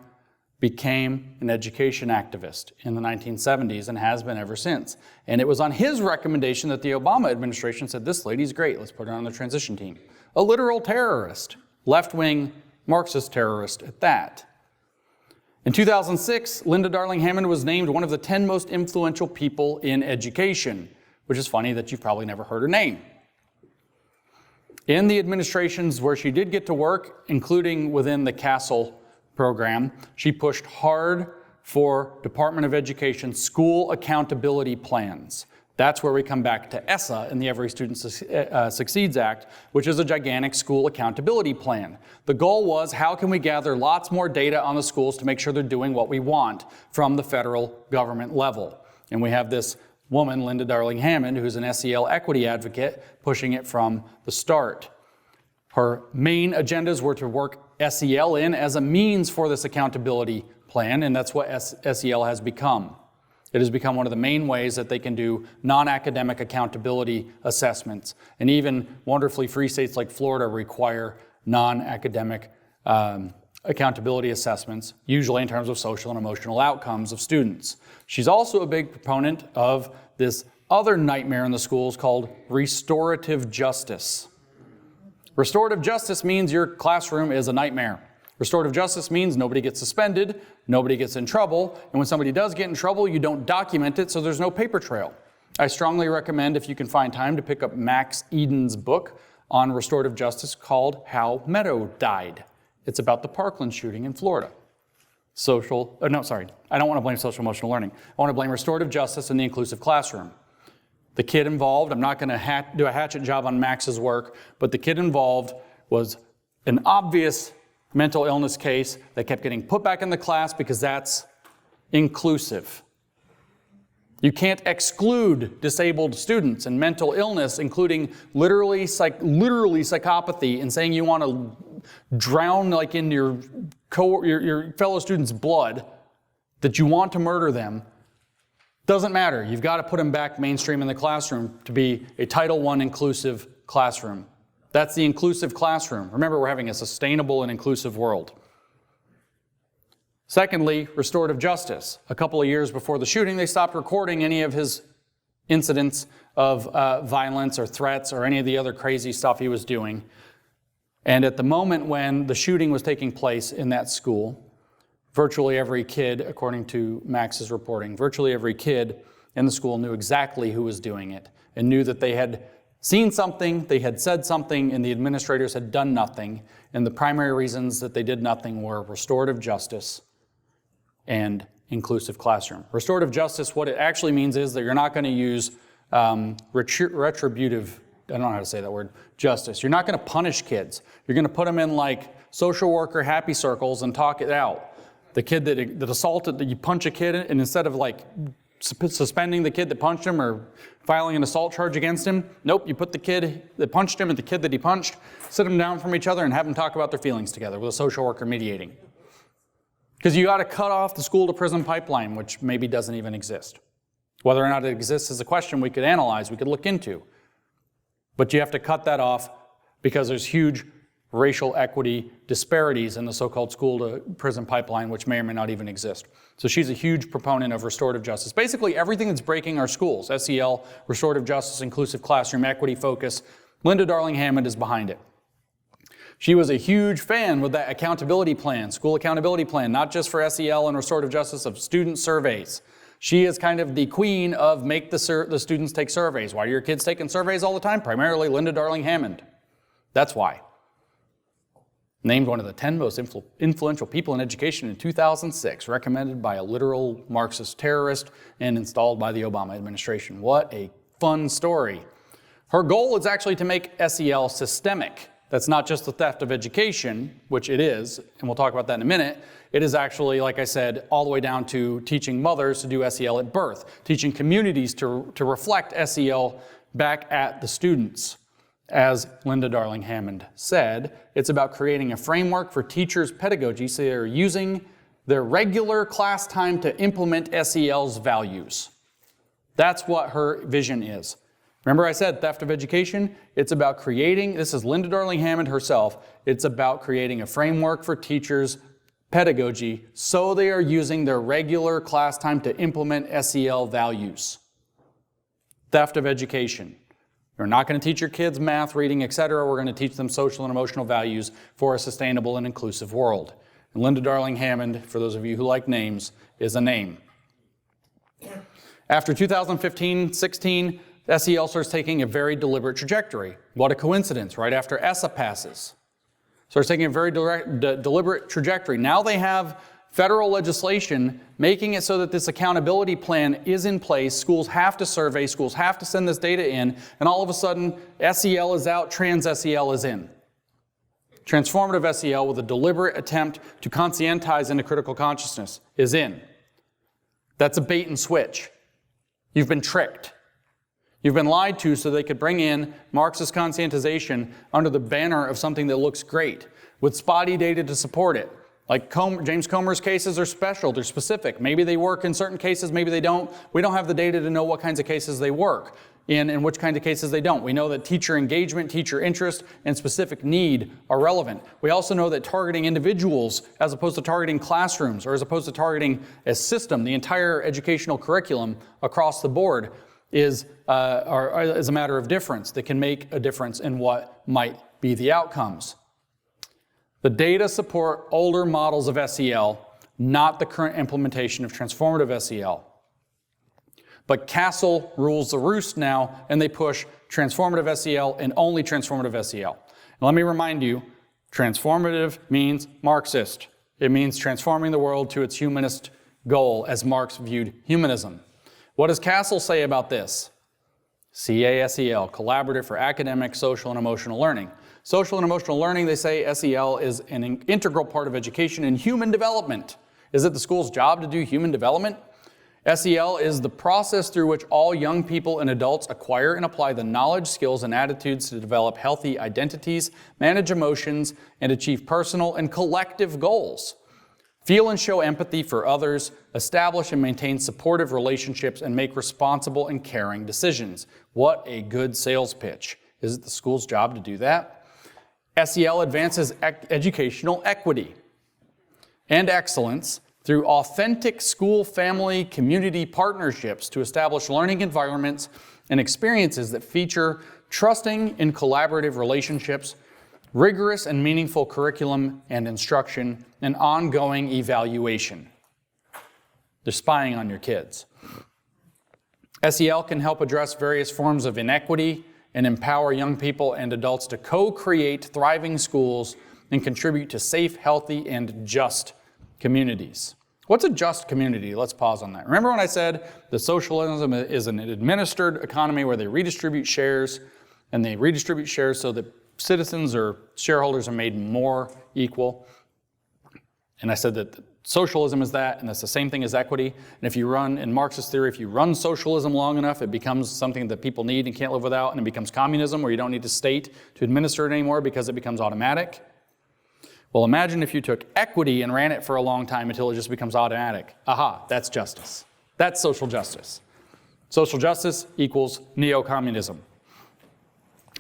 became an education activist in the 1970s and has been ever since. And it was on his recommendation that the Obama administration said, this lady's great, let's put her on the transition team. A literal terrorist, left-wing Marxist terrorist at that. In 2006, Linda Darling Hammond was named one of the 10 most influential people in education, which is funny that you've probably never heard her name. In the administrations where she did get to work, including within the CASEL program, she pushed hard for Department of Education school accountability plans. That's where we come back to ESSA in the Every Student Succeeds Act, which is a gigantic school accountability plan. The goal was, how can we gather lots more data on the schools to make sure they're doing what we want from the federal government level? And we have this woman, Linda Darling Hammond, who's an SEL equity advocate, pushing it from the start. Her main agendas were to work SEL in as a means for this accountability plan, and that's what SEL has become. It has become one of the main ways that they can do non-academic accountability assessments. And even wonderfully free states like Florida require non-academic accountability assessments, usually in terms of social and emotional outcomes of students. She's also a big proponent of this other nightmare in the schools called restorative justice. Restorative justice means your classroom is a nightmare. Restorative justice means nobody gets suspended, nobody gets in trouble, and when somebody does get in trouble, you don't document it, so there's no paper trail. I strongly recommend, if you can find time, to pick up Max Eden's book on restorative justice called How Meadow Died. It's about the Parkland shooting in Florida. I don't want to blame social emotional learning. I want to blame restorative justice and the inclusive classroom. The kid involved, I'm not going to do a hatchet job on Max's work, but the kid involved was an obvious mental illness case that kept getting put back in the class because that's inclusive. You can't exclude disabled students and mental illness, including literally psychopathy, and saying you want to drown like in your your fellow students' blood, that you want to murder them, doesn't matter. You've got to put them back mainstream in the classroom to be a Title I inclusive classroom. That's the inclusive classroom. Remember, we're having a sustainable and inclusive world. Secondly, restorative justice. A couple of years before the shooting, they stopped recording any of his incidents of violence or threats or any of the other crazy stuff he was doing. And at the moment when the shooting was taking place in that school, virtually every kid, according to Max's reporting, virtually every kid in the school knew exactly who was doing it and knew that they had seen something, they had said something, and the administrators had done nothing. And the primary reasons that they did nothing were restorative justice and inclusive classroom. Restorative justice, what it actually means is that you're not going to use retributive, I don't know how to say that word, justice. You're not going to punish kids. You're going to put them in like social worker happy circles and talk it out. The kid that assaulted, you punch a kid, and instead of like suspending the kid that punched him or filing an assault charge against him, nope, you put the kid that punched him and the kid that he punched, sit them down from each other and have them talk about their feelings together with a social worker mediating. Because you got to cut off the school to prison pipeline, which maybe doesn't even exist. Whether or not it exists is a question we could analyze, we could look into. But you have to cut that off because there's huge racial equity disparities in the so-called school to prison pipeline, which may or may not even exist. So she's a huge proponent of restorative justice. Basically everything that's breaking our schools, SEL, restorative justice, inclusive classroom, equity focus, Linda Darling-Hammond is behind it. She was a huge fan with that accountability plan, school accountability plan, not just for SEL and restorative justice, of student surveys. She is kind of the queen of make the students take surveys. Why are your kids taking surveys all the time? Primarily Linda Darling-Hammond. That's why. Named one of the 10 most influential people in education in 2006, recommended by a literal Marxist terrorist and installed by the Obama administration. What a fun story. Her goal is actually to make SEL systemic. That's not just the theft of education, which it is, and we'll talk about that in a minute. It is actually, like I said, all the way down to teaching mothers to do SEL at birth, teaching communities to reflect SEL back at the students. As Linda Darling-Hammond said, it's about creating a framework for teachers' pedagogy so they're using their regular class time to implement SEL's values. That's what her vision is. Remember I said theft of education? It's about creating, this is Linda Darling-Hammond herself, it's about creating a framework for teachers' pedagogy so they are using their regular class time to implement SEL values. Theft of education. We're not going to teach your kids math, reading, etc. We're going to teach them social and emotional values for a sustainable and inclusive world. And Linda Darling-Hammond, for those of you who like names, is a name. After 2015-16, SEL starts taking a very deliberate trajectory. What a coincidence, right after ESSA passes. Starts taking a very deliberate trajectory. Now they have federal legislation making it so that this accountability plan is in place. Schools have to survey, schools have to send this data in, and all of a sudden, SEL is out, trans SEL is in. Transformative SEL, with a deliberate attempt to conscientize into critical consciousness, is in. That's a bait and switch. You've been tricked. You've been lied to so they could bring in Marxist conscientization under the banner of something that looks great, with spotty data to support it. Like James Comer's cases are special, they're specific. Maybe they work in certain cases, maybe they don't. We don't have the data to know what kinds of cases they work in and which kind of cases they don't. We know that teacher engagement, teacher interest, and specific need are relevant. We also know that targeting individuals as opposed to targeting classrooms or as opposed to targeting a system, the entire educational curriculum across the board is a matter of difference that can make a difference in what might be the outcomes. The data support older models of SEL, not the current implementation of transformative SEL. But Castle rules the roost now, and they push transformative SEL and only transformative SEL. And let me remind you, transformative means Marxist. It means transforming the world to its humanist goal as Marx viewed humanism. What does Castle say about this? CASEL, Collaborative for Academic, Social, and Emotional Learning. Social and emotional learning, they say SEL is an integral part of education and human development. Is it the school's job to do human development? SEL is the process through which all young people and adults acquire and apply the knowledge, skills, and attitudes to develop healthy identities, manage emotions, and achieve personal and collective goals. Feel and show empathy for others, establish and maintain supportive relationships, and make responsible and caring decisions. What a good sales pitch. Is it the school's job to do that? SEL advances educational equity and excellence through authentic school, family, community partnerships to establish learning environments and experiences that feature trusting and collaborative relationships, rigorous and meaningful curriculum and instruction, and ongoing evaluation. They're spying on your kids. SEL can help address various forms of inequity and empower young people and adults to co-create thriving schools and contribute to safe, healthy, and just communities. What's a just community? Let's pause on that. Remember when I said that socialism is an administered economy where they redistribute shares, and they redistribute shares so that citizens or shareholders are made more equal? And I said that socialism is that, and that's the same thing as equity. And if you run, in Marxist theory, if you run socialism long enough, it becomes something that people need and can't live without, and it becomes communism, where you don't need the state to administer it anymore because it becomes automatic. Well, imagine if you took equity and ran it for a long time until it just becomes automatic. Aha, that's justice. That's social justice. Social justice equals neo-communism.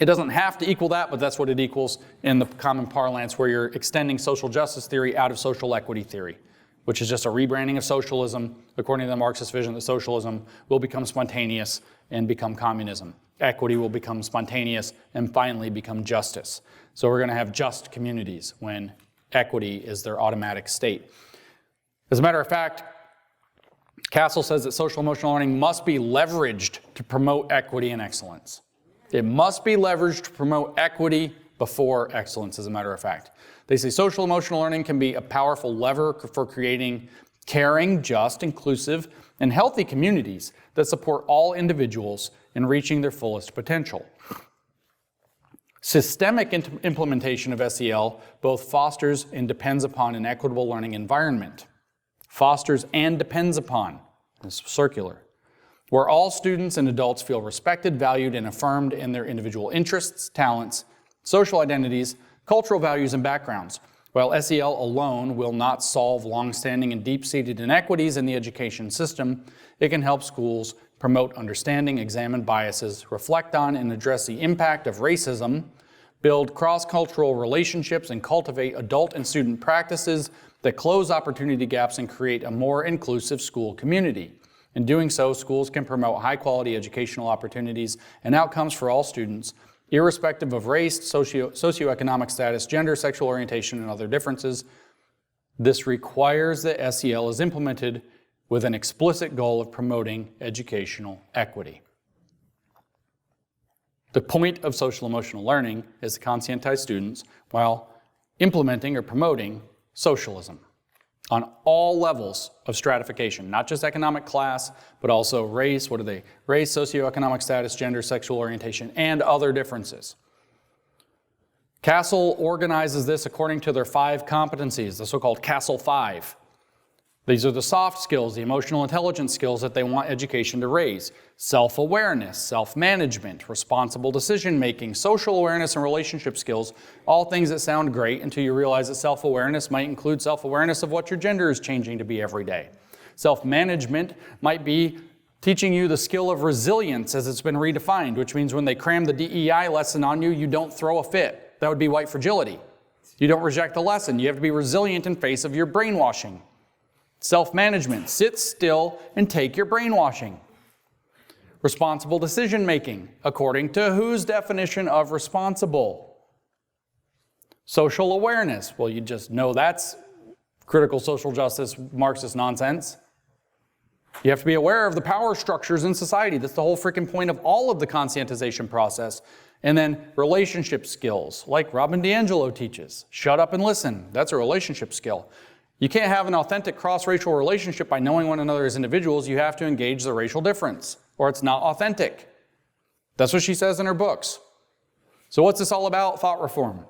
It doesn't have to equal that, but that's what it equals in the common parlance, where you're extending social justice theory out of social equity theory, which is just a rebranding of socialism, according to the Marxist vision that socialism will become spontaneous and become communism. Equity will become spontaneous and finally become justice. So we're going to have just communities when equity is their automatic state. As a matter of fact, Castle says that social emotional learning must be leveraged to promote equity and excellence. It must be leveraged to promote equity before excellence, as a matter of fact. They say social emotional learning can be a powerful lever for creating caring, just, inclusive, and healthy communities that support all individuals in reaching their fullest potential. Systemic implementation of SEL both fosters and depends upon an equitable learning environment. Fosters and depends upon, it's circular, where all students and adults feel respected, valued, and affirmed in their individual interests, talents, social identities, cultural values, and backgrounds. While SEL alone will not solve long-standing and deep-seated inequities in the education system, it can help schools promote understanding, examine biases, reflect on and address the impact of racism, build cross-cultural relationships, and cultivate adult and student practices that close opportunity gaps and create a more inclusive school community. In doing so, schools can promote high-quality educational opportunities and outcomes for all students, irrespective of race, socioeconomic status, gender, sexual orientation, and other differences. This requires that SEL is implemented with an explicit goal of promoting educational equity. The point of social emotional learning is to conscientize students while implementing or promoting socialism on all levels of stratification, not just economic class, but also race, race, socioeconomic status, gender, sexual orientation, and other differences. Castle organizes this according to their 5 competencies, the so-called Castle 5. These are the soft skills, the emotional intelligence skills that they want education to raise. Self-awareness, self-management, responsible decision-making, social awareness, and relationship skills, all things that sound great until you realize that self-awareness might include self-awareness of what your gender is changing to be every day. Self-management might be teaching you the skill of resilience as it's been redefined, which means when they cram the DEI lesson on you, you don't throw a fit. That would be white fragility. You don't reject a lesson. You have to be resilient in face of your brainwashing. Self-management, sit still and take your brainwashing. Responsible decision-making, according to whose definition of responsible? Social awareness, well, you just know that's critical social justice, Marxist nonsense. You have to be aware of the power structures in society. That's the whole freaking point of all of the conscientization process. And then relationship skills, like Robin DiAngelo teaches. Shut up and listen. That's a relationship skill. You can't have an authentic cross-racial relationship by knowing one another as individuals. You have to engage the racial difference, or it's not authentic. That's what she says in her books. So what's this all about? Thought reform.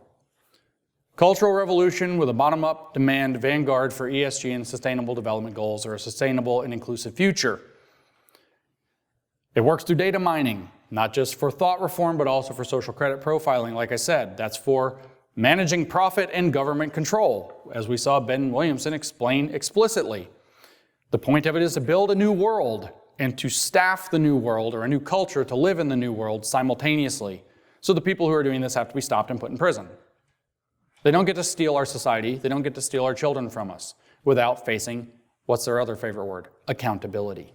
Cultural revolution with a bottom-up demand vanguard for ESG and sustainable development goals, or a sustainable and inclusive future. It works through data mining, not just for thought reform, but also for social credit profiling. Like I said, that's for managing profit and government control, as we saw Ben Williamson explain explicitly. The point of it is to build a new world and to staff the new world, or a new culture to live in the new world simultaneously. So the people who are doing this have to be stopped and put in prison. They don't get to steal our society. They don't get to steal our children from us without facing, what's their other favorite word? Accountability.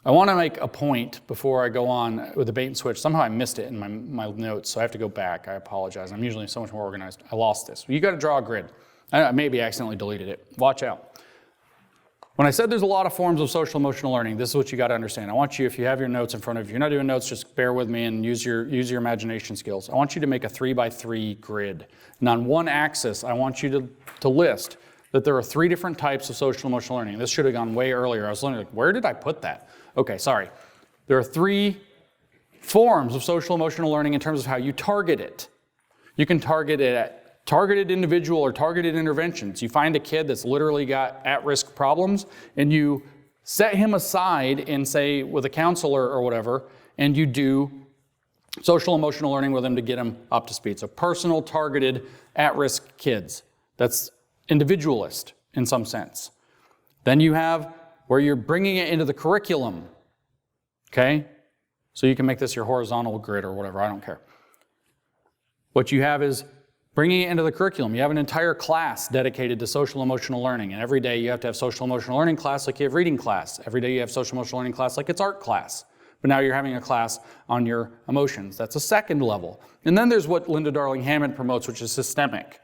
I want to make a point before I go on with the bait and switch. Somehow I missed it in my notes, so I have to go back. I apologize. I'm usually so much more organized. I lost this. You got to draw a grid. I maybe accidentally deleted it. Watch out. When I said there's a lot of forms of social emotional learning, this is what you got to understand. I want you, if you have your notes in front of you, if you're not doing notes, just bear with me and use your imagination skills. I want you to make a 3x3 grid. And on one axis, I want you to list that there are 3 different types of social emotional learning. This should have gone way earlier. I was wondering, like, where did I put that? Okay, sorry. There are 3 forms of social emotional learning in terms of how you target it. You can target it at targeted individual or targeted interventions. You find a kid that's literally got at-risk problems, and you set him aside in, say, with a counselor or whatever, and you do social emotional learning with him to get him up to speed. So personal, targeted, at-risk kids. That's individualist in some sense. Then you have where you're bringing it into the curriculum, okay? So you can make this your horizontal grid or whatever, I don't care. What you have is bringing it into the curriculum. You have an entire class dedicated to social emotional learning, and every day you have to have social emotional learning class like you have reading class. Every day you have social emotional learning class like it's art class. But now you're having a class on your emotions. That's a second level. And then there's what Linda Darling-Hammond promotes, which is systemic.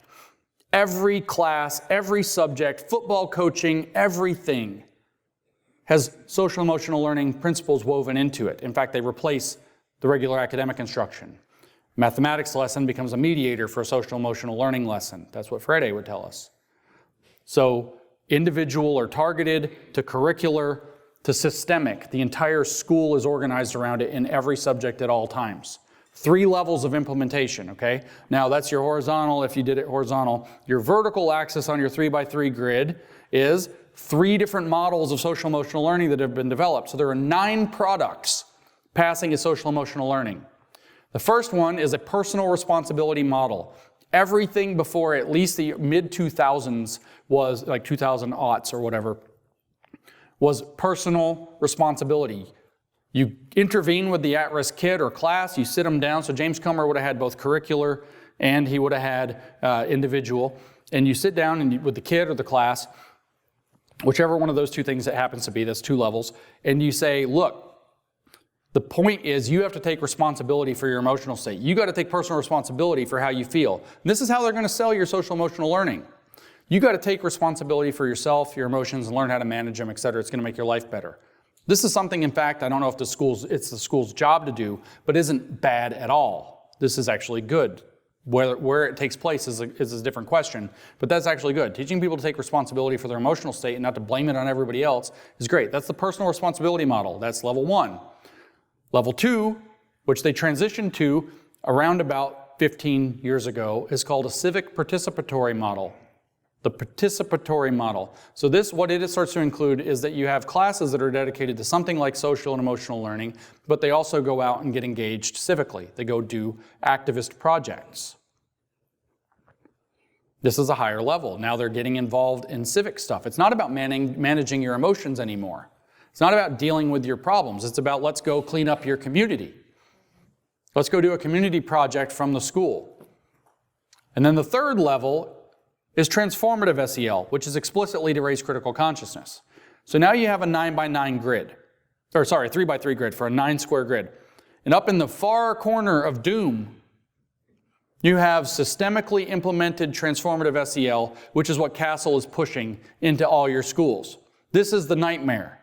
Every class, every subject, football coaching, everything has social emotional learning principles woven into it. In fact, they replace the regular academic instruction. Mathematics lesson becomes a mediator for a social emotional learning lesson. That's what Freire would tell us. So individual or targeted to curricular to systemic. The entire school is organized around it in every subject at all times. 3 levels of implementation, okay? Now that's your horizontal if you did it horizontal. Your vertical axis on your 3x3 grid is 3 different models of social emotional learning that have been developed. So there are 9 products passing as social emotional learning. The first one is a personal responsibility model. Everything before at least the mid-2000s was, like 2000-aughts or whatever, was personal responsibility. You intervene with the at-risk kid or class, you sit them down. So James Comer would have had both curricular and he would have had individual. And you sit down and with the kid or the class, whichever one of those 2 things it happens to be, that's 2 levels, and you say, look, the point is you have to take responsibility for your emotional state. You got to take personal responsibility for how you feel. And this is how they're going to sell your social emotional learning. You got to take responsibility for yourself, your emotions, and learn how to manage them, et cetera. It's going to make your life better. This is something, in fact, I don't know if it's the school's job to do, but isn't bad at all. This is actually good. Where it takes place is a different question, but that's actually good. Teaching people to take responsibility for their emotional state and not to blame it on everybody else is great. That's the personal responsibility model. That's level 1. Level 2, which they transitioned to around about 15 years ago, is called a civic participatory model. The participatory model. So this, what it starts to include is that you have classes that are dedicated to something like social and emotional learning, but they also go out and get engaged civically. They go do activist projects. This is a higher level. Now they're getting involved in civic stuff. It's not about managing your emotions anymore. It's not about dealing with your problems. It's about let's go clean up your community. Let's go do a community project from the school. And then the third level is transformative SEL, which is explicitly to raise critical consciousness. So now you have a 9x9 grid, or sorry, 3x3 grid for a 9-square grid. And up in the far corner of doom, you have systemically implemented transformative SEL, which is what Castle is pushing into all your schools. This is the nightmare.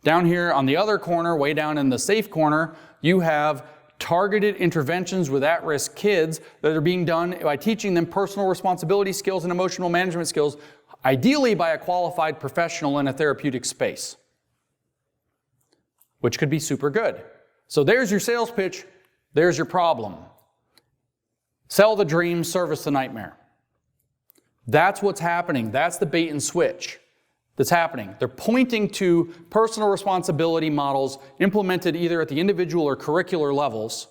Down here on the other corner, way down in the safe corner, you have targeted interventions with at-risk kids that are being done by teaching them personal responsibility skills and emotional management skills, ideally by a qualified professional in a therapeutic space, which could be super good. So there's your sales pitch, there's your problem. Sell the dream, service the nightmare. That's what's happening. That's the bait and switch that's happening. They're pointing to personal responsibility models implemented either at the individual or curricular levels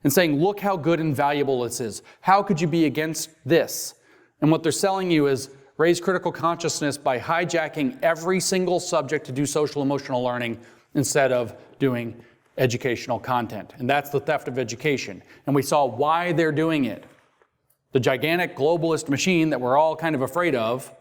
and saying, look how good and valuable this is. How could you be against this? And what they're selling you is raise critical consciousness by hijacking every single subject to do social emotional learning instead of doing educational content. And that's the theft of education. And we saw why they're doing it. The gigantic globalist machine that we're all kind of afraid of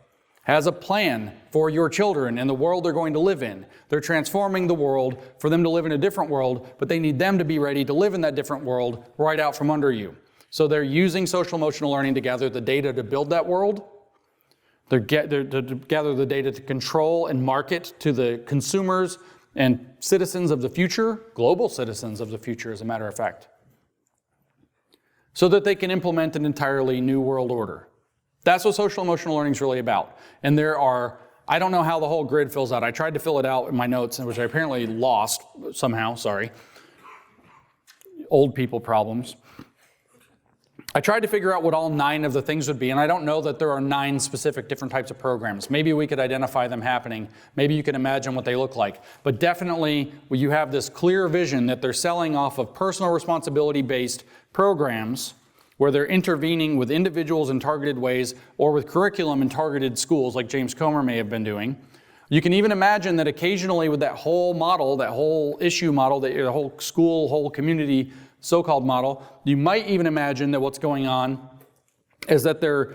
has a plan for your children and the world they're going to live in. They're transforming the world for them to live in a different world, but they need them to be ready to live in that different world right out from under you. So they're using social emotional learning to gather the data to build that world. They're to gather the data to control and market to the consumers and citizens of the future, global citizens of the future, as a matter of fact, so that they can implement an entirely new world order. That's what social emotional learning is really about. And I don't know how the whole grid fills out. I tried to fill it out in my notes, which I apparently lost somehow, sorry. Old people problems. I tried to figure out what all 9 of the things would be, and I don't know that there are 9 specific different types of programs. Maybe we could identify them happening. Maybe you can imagine what they look like. But definitely, you have this clear vision that they're selling off of personal responsibility-based programs where they're intervening with individuals in targeted ways or with curriculum in targeted schools like James Comer may have been doing. You can even imagine that occasionally with that whole model, that whole issue model, the whole school, whole community so-called model, you might even imagine that what's going on is that they're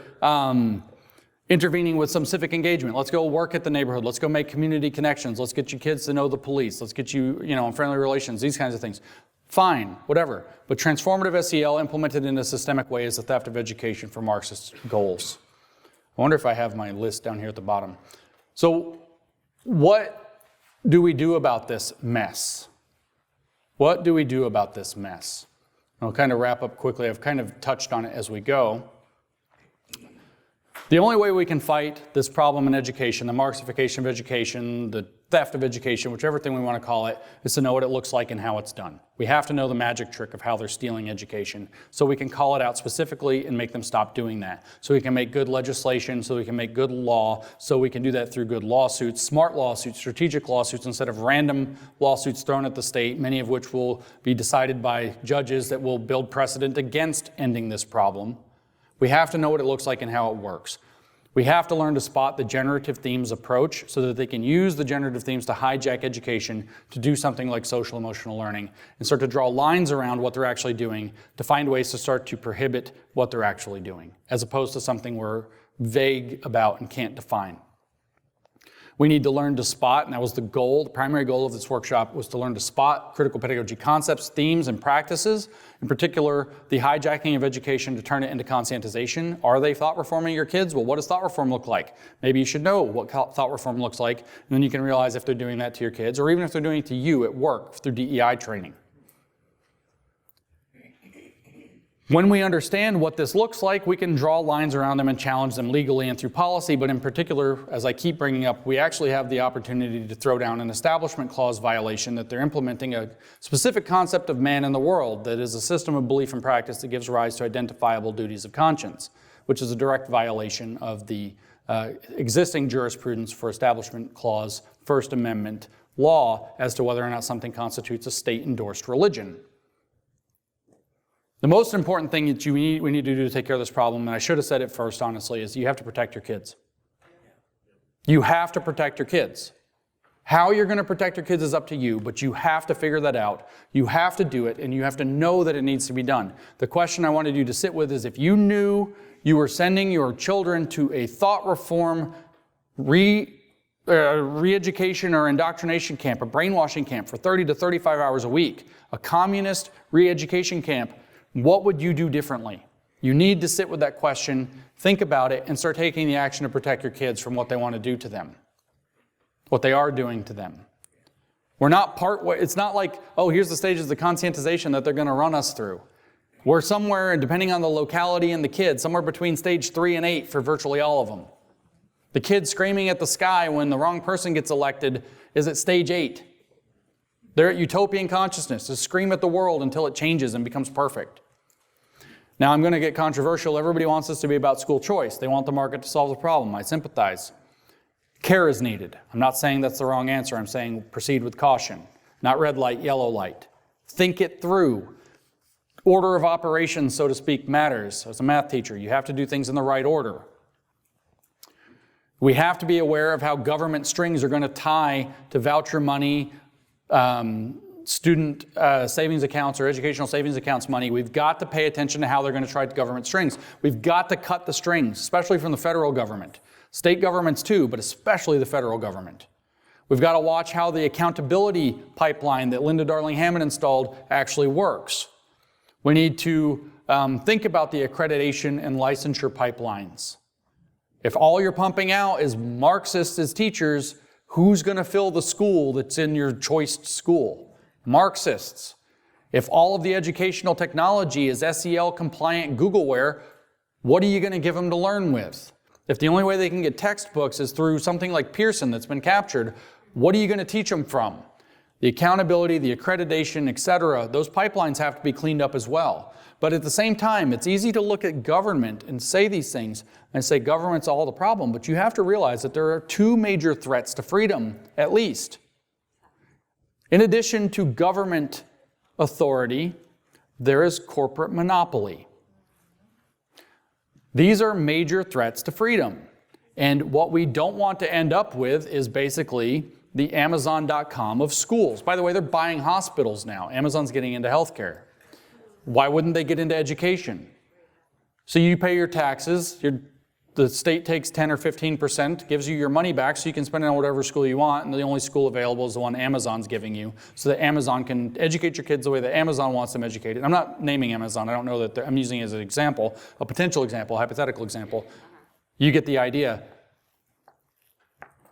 intervening with some civic engagement. Let's go work at the neighborhood. Let's go make community connections. Let's get you kids to know the police. Let's get you, in friendly relations, these kinds of things. Fine, whatever. But transformative SEL implemented in a systemic way is the theft of education for Marxist goals. I wonder if I have my list down here at the bottom. So what do we do about this mess? What do we do about this mess? I'll kind of wrap up quickly. I've kind of touched on it as we go. The only way we can fight this problem in education, the Marxification of education, the theft of education, whichever thing we want to call it, is to know what it looks like and how it's done. We have to know the magic trick of how they're stealing education so we can call it out specifically and make them stop doing that. So we can make good legislation, so we can make good law, so we can do that through good lawsuits, smart lawsuits, strategic lawsuits, instead of random lawsuits thrown at the state, many of which will be decided by judges that will build precedent against ending this problem. We have to know what it looks like and how it works. We have to learn to spot the generative themes approach so that they can use the generative themes to hijack education to do something like social emotional learning and start to draw lines around what they're actually doing to find ways to start to prohibit what they're actually doing, as opposed to something we're vague about and can't define. We need to learn to spot, and that was the goal, the primary goal of this workshop was to learn to spot critical pedagogy concepts, themes, and practices, in particular, the hijacking of education to turn it into conscientization. Are they thought reforming your kids? Well, what does thought reform look like? Maybe you should know what thought reform looks like, and then you can realize if they're doing that to your kids, or even if they're doing it to you at work through DEI training. When we understand what this looks like, we can draw lines around them and challenge them legally and through policy, but in particular, as I keep bringing up, we actually have the opportunity to throw down an establishment clause violation that they're implementing a specific concept of man in the world that is a system of belief and practice that gives rise to identifiable duties of conscience, which is a direct violation of the existing jurisprudence for establishment clause, First Amendment law as to whether or not something constitutes a state-endorsed religion. The most important thing that we need to do to take care of this problem, and I should have said it first, honestly, is you have to protect your kids. You have to protect your kids. How you're going to protect your kids is up to you, but you have to figure that out. You have to do it, and you have to know that it needs to be done. The question I wanted you to sit with is if you knew you were sending your children to a thought reform re-education or indoctrination camp, a brainwashing camp for 30 to 35 hours a week, a communist re-education camp, what would you do differently? You need to sit with that question, think about it, and start taking the action to protect your kids from what they want to do to them, what they are doing to them. It's not like, oh, here's the stages of conscientization that they're going to run us through. We're somewhere, and depending on the locality and the kid, somewhere between stage 3 and 8 for virtually all of them. The kid screaming at the sky when the wrong person gets elected is at stage 8. They're at utopian consciousness, to scream at the world until it changes and becomes perfect. Now I'm going to get controversial. Everybody wants this to be about school choice. They want the market to solve the problem. I sympathize. Care is needed. I'm not saying that's the wrong answer. I'm saying proceed with caution. Not red light, yellow light. Think it through. Order of operations, so to speak, matters. As a math teacher, you have to do things in the right order. We have to be aware of how government strings are going to tie to voucher money, student savings accounts or educational savings accounts money. We've got to pay attention to how they're going to try government strings. We've got to cut the strings, especially from the federal government. State governments too, but especially the federal government. We've got to watch how the accountability pipeline that Linda Darling-Hammond installed actually works. We need to think about the accreditation and licensure pipelines. If all you're pumping out is Marxists as teachers, who's going to fill the school that's in your choiced school? Marxists. If all of the educational technology is SEL compliant Googleware, what are you going to give them to learn with? If the only way they can get textbooks is through something like Pearson that's been captured, what are you going to teach them from? The accountability, the accreditation, etc., those pipelines have to be cleaned up as well. But at the same time, it's easy to look at government and say these things and say government's all the problem, but you have to realize that there are two major threats to freedom, at least. In addition to government authority, there is corporate monopoly. These are major threats to freedom. And what we don't want to end up with is basically the Amazon.com of schools. By the way, they're buying hospitals now. Amazon's getting into healthcare. Why wouldn't they get into education? So you pay your taxes, the state takes 10 or 15%, gives you your money back so you can spend it on whatever school you want, and the only school available is the one Amazon's giving you, so that Amazon can educate your kids the way that Amazon wants them educated. I'm not naming Amazon, I don't know that I'm using it as an example, a potential example, a hypothetical example. You get the idea.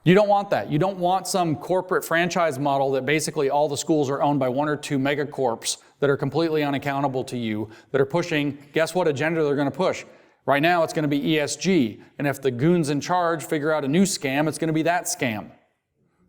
You don't want that. You don't want some corporate franchise model that basically all the schools are owned by one or two megacorps that are completely unaccountable to you, that are pushing, guess what agenda they're going to push? Right now it's going to be ESG, and if the goons in charge figure out a new scam, it's going to be that scam.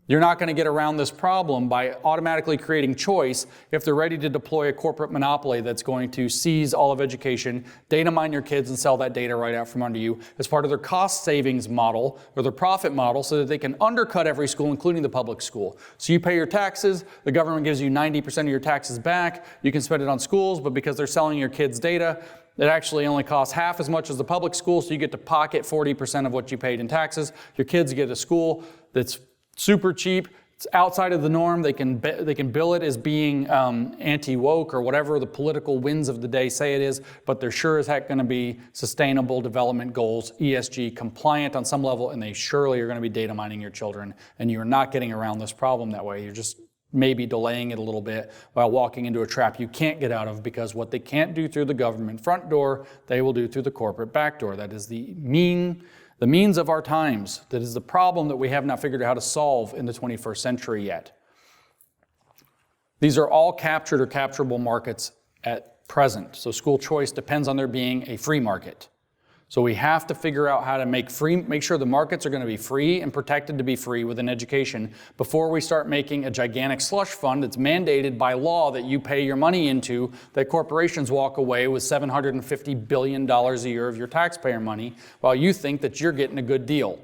You're not going to get around this problem by automatically creating choice if they're ready to deploy a corporate monopoly that's going to seize all of education, data mine your kids and sell that data right out from under you as part of their cost savings model or their profit model so that they can undercut every school, including the public school. So you pay your taxes, the government gives you 90% of your taxes back, you can spend it on schools, but because they're selling your kids data, it actually only costs half as much as the public school, so you get to pocket 40% of what you paid in taxes. Your kids get a school that's super cheap, it's outside of the norm, they can bill it as being anti-woke or whatever the political winds of the day say it is, but they're sure as heck going to be sustainable development goals, ESG compliant on some level, and they surely are going to be data mining your children, and you're not getting around this problem that way. You're just maybe delaying it a little bit while walking into a trap you can't get out of, because what they can't do through the government front door, they will do through the corporate back door. That is the means of our times. That is the problem that we have not figured out how to solve in the 21st century yet. These are all captured or capturable markets at present. So school choice depends on there being a free market. So we have to figure out how to make sure the markets are going to be free and protected to be free within education before we start making a gigantic slush fund that's mandated by law that you pay your money into, that corporations walk away with $750 billion a year of your taxpayer money while you think that you're getting a good deal.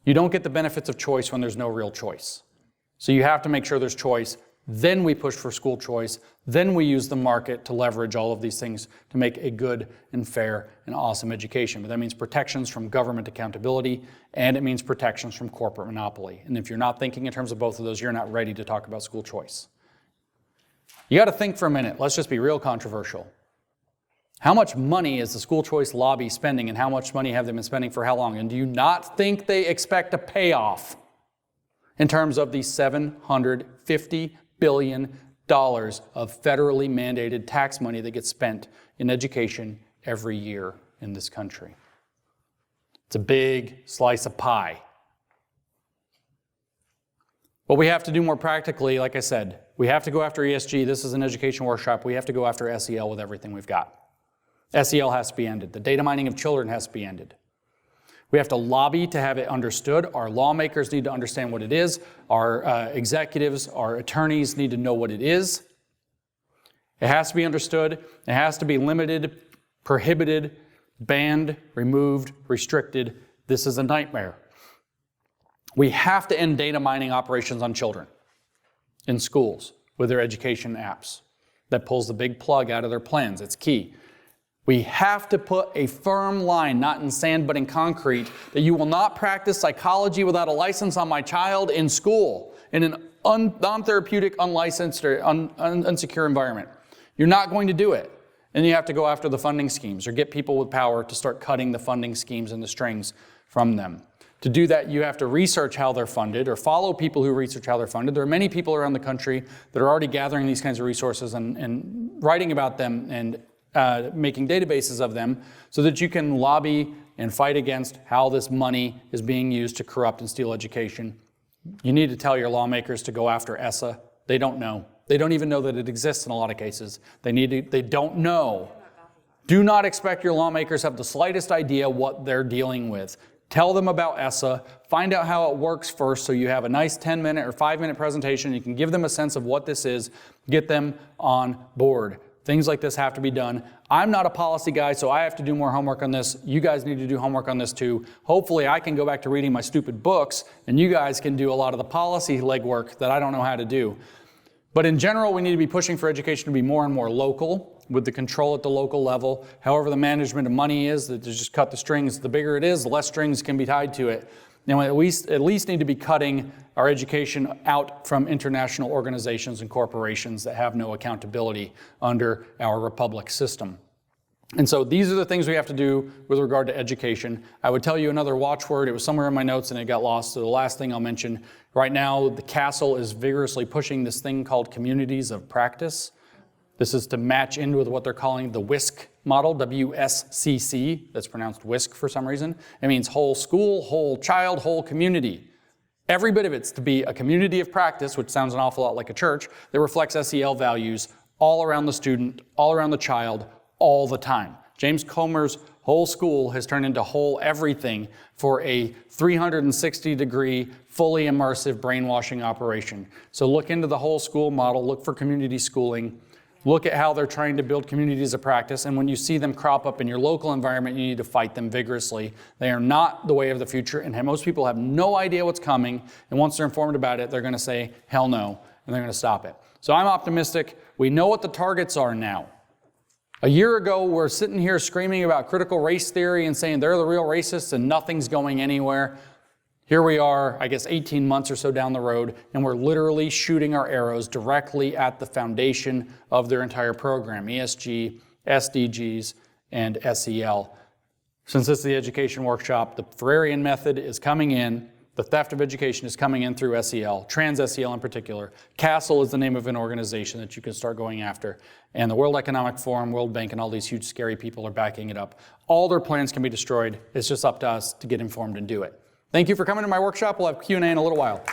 You don't get the benefits of choice when there's no real choice. So you have to make sure there's choice. Then we push for school choice. Then we use the market to leverage all of these things to make a good and fair and awesome education. But that means protections from government accountability, and it means protections from corporate monopoly. And if you're not thinking in terms of both of those, you're not ready to talk about school choice. You got to think for a minute. Let's just be real controversial. How much money is the school choice lobby spending, and how much money have they been spending for how long? And do you not think they expect a payoff in terms of the $750 billion of federally mandated tax money that gets spent in education every year in this country? It's a big slice of pie. What we have to do more practically, like I said, we have to go after ESG. This is an education workshop. We have to go after SEL with everything we've got. SEL has to be ended. The data mining of children has to be ended. We have to lobby to have it understood. Our lawmakers need to understand what it is. Our executives, our attorneys need to know what it is. It has to be understood. It has to be limited, prohibited, banned, removed, restricted. This is a nightmare. We have to end data mining operations on children in schools with their education apps. That pulls the big plug out of their plans. It's key. We have to put a firm line, not in sand but in concrete, that you will not practice psychology without a license on my child in school, in an non-therapeutic, unlicensed, or unsecure environment. You're not going to do it. And you have to go after the funding schemes or get people with power to start cutting the funding schemes and the strings from them. To do that, you have to research how they're funded or follow people who research how they're funded. There are many people around the country that are already gathering these kinds of resources and writing about them and making databases of them so that you can lobby and fight against how this money is being used to corrupt and steal education. You need to tell your lawmakers to go after ESSA. They don't know. They don't even know that it exists in a lot of cases. They don't know. Do not expect your lawmakers to have the slightest idea what they're dealing with. Tell them about ESSA, find out how it works first so you have a nice 10-minute or 5-minute presentation. You can give them a sense of what this is, get them on board. Things like this have to be done. I'm not a policy guy, so I have to do more homework on this. You guys need to do homework on this too. Hopefully I can go back to reading my stupid books and you guys can do a lot of the policy legwork that I don't know how to do. But in general, we need to be pushing for education to be more and more local, with the control at the local level. However the management of money is, that just cut the strings. The bigger it is, the less strings can be tied to it. And we at least need to be cutting our education out from international organizations and corporations that have no accountability under our republic system. And so these are the things we have to do with regard to education. I would tell you another watchword. It was somewhere in my notes and it got lost. So the last thing I'll mention, right now the castle is vigorously pushing this thing called communities of practice. This is to match in with what they're calling the WISC model, WSCC. That's pronounced WISC for some reason. It means whole school, whole child, whole community. Every bit of it's to be a community of practice, which sounds an awful lot like a church, that reflects SEL values all around the student, all around the child, all the time. James Comer's whole school has turned into whole everything for a 360-degree, fully immersive brainwashing operation. So look into the whole school model, look for community schooling, look at how they're trying to build communities of practice, and when you see them crop up in your local environment, you need to fight them vigorously. They are not the way of the future, and most people have no idea what's coming, and once they're informed about it, they're going to say, hell no, and they're going to stop it. So I'm optimistic. We know what the targets are now. A year ago, we're sitting here screaming about critical race theory and saying they're the real racists and nothing's going anywhere. Here we are, I guess 18 months or so down the road, and we're literally shooting our arrows directly at the foundation of their entire program, ESG, SDGs, and SEL. Since this is the education workshop, the Ferrarian method is coming in. The theft of education is coming in through SEL, trans-SEL in particular. CASEL is the name of an organization that you can start going after. And the World Economic Forum, World Bank, and all these huge scary people are backing it up. All their plans can be destroyed. It's just up to us to get informed and do it. Thank you for coming to my workshop. We'll have Q&A in a little while.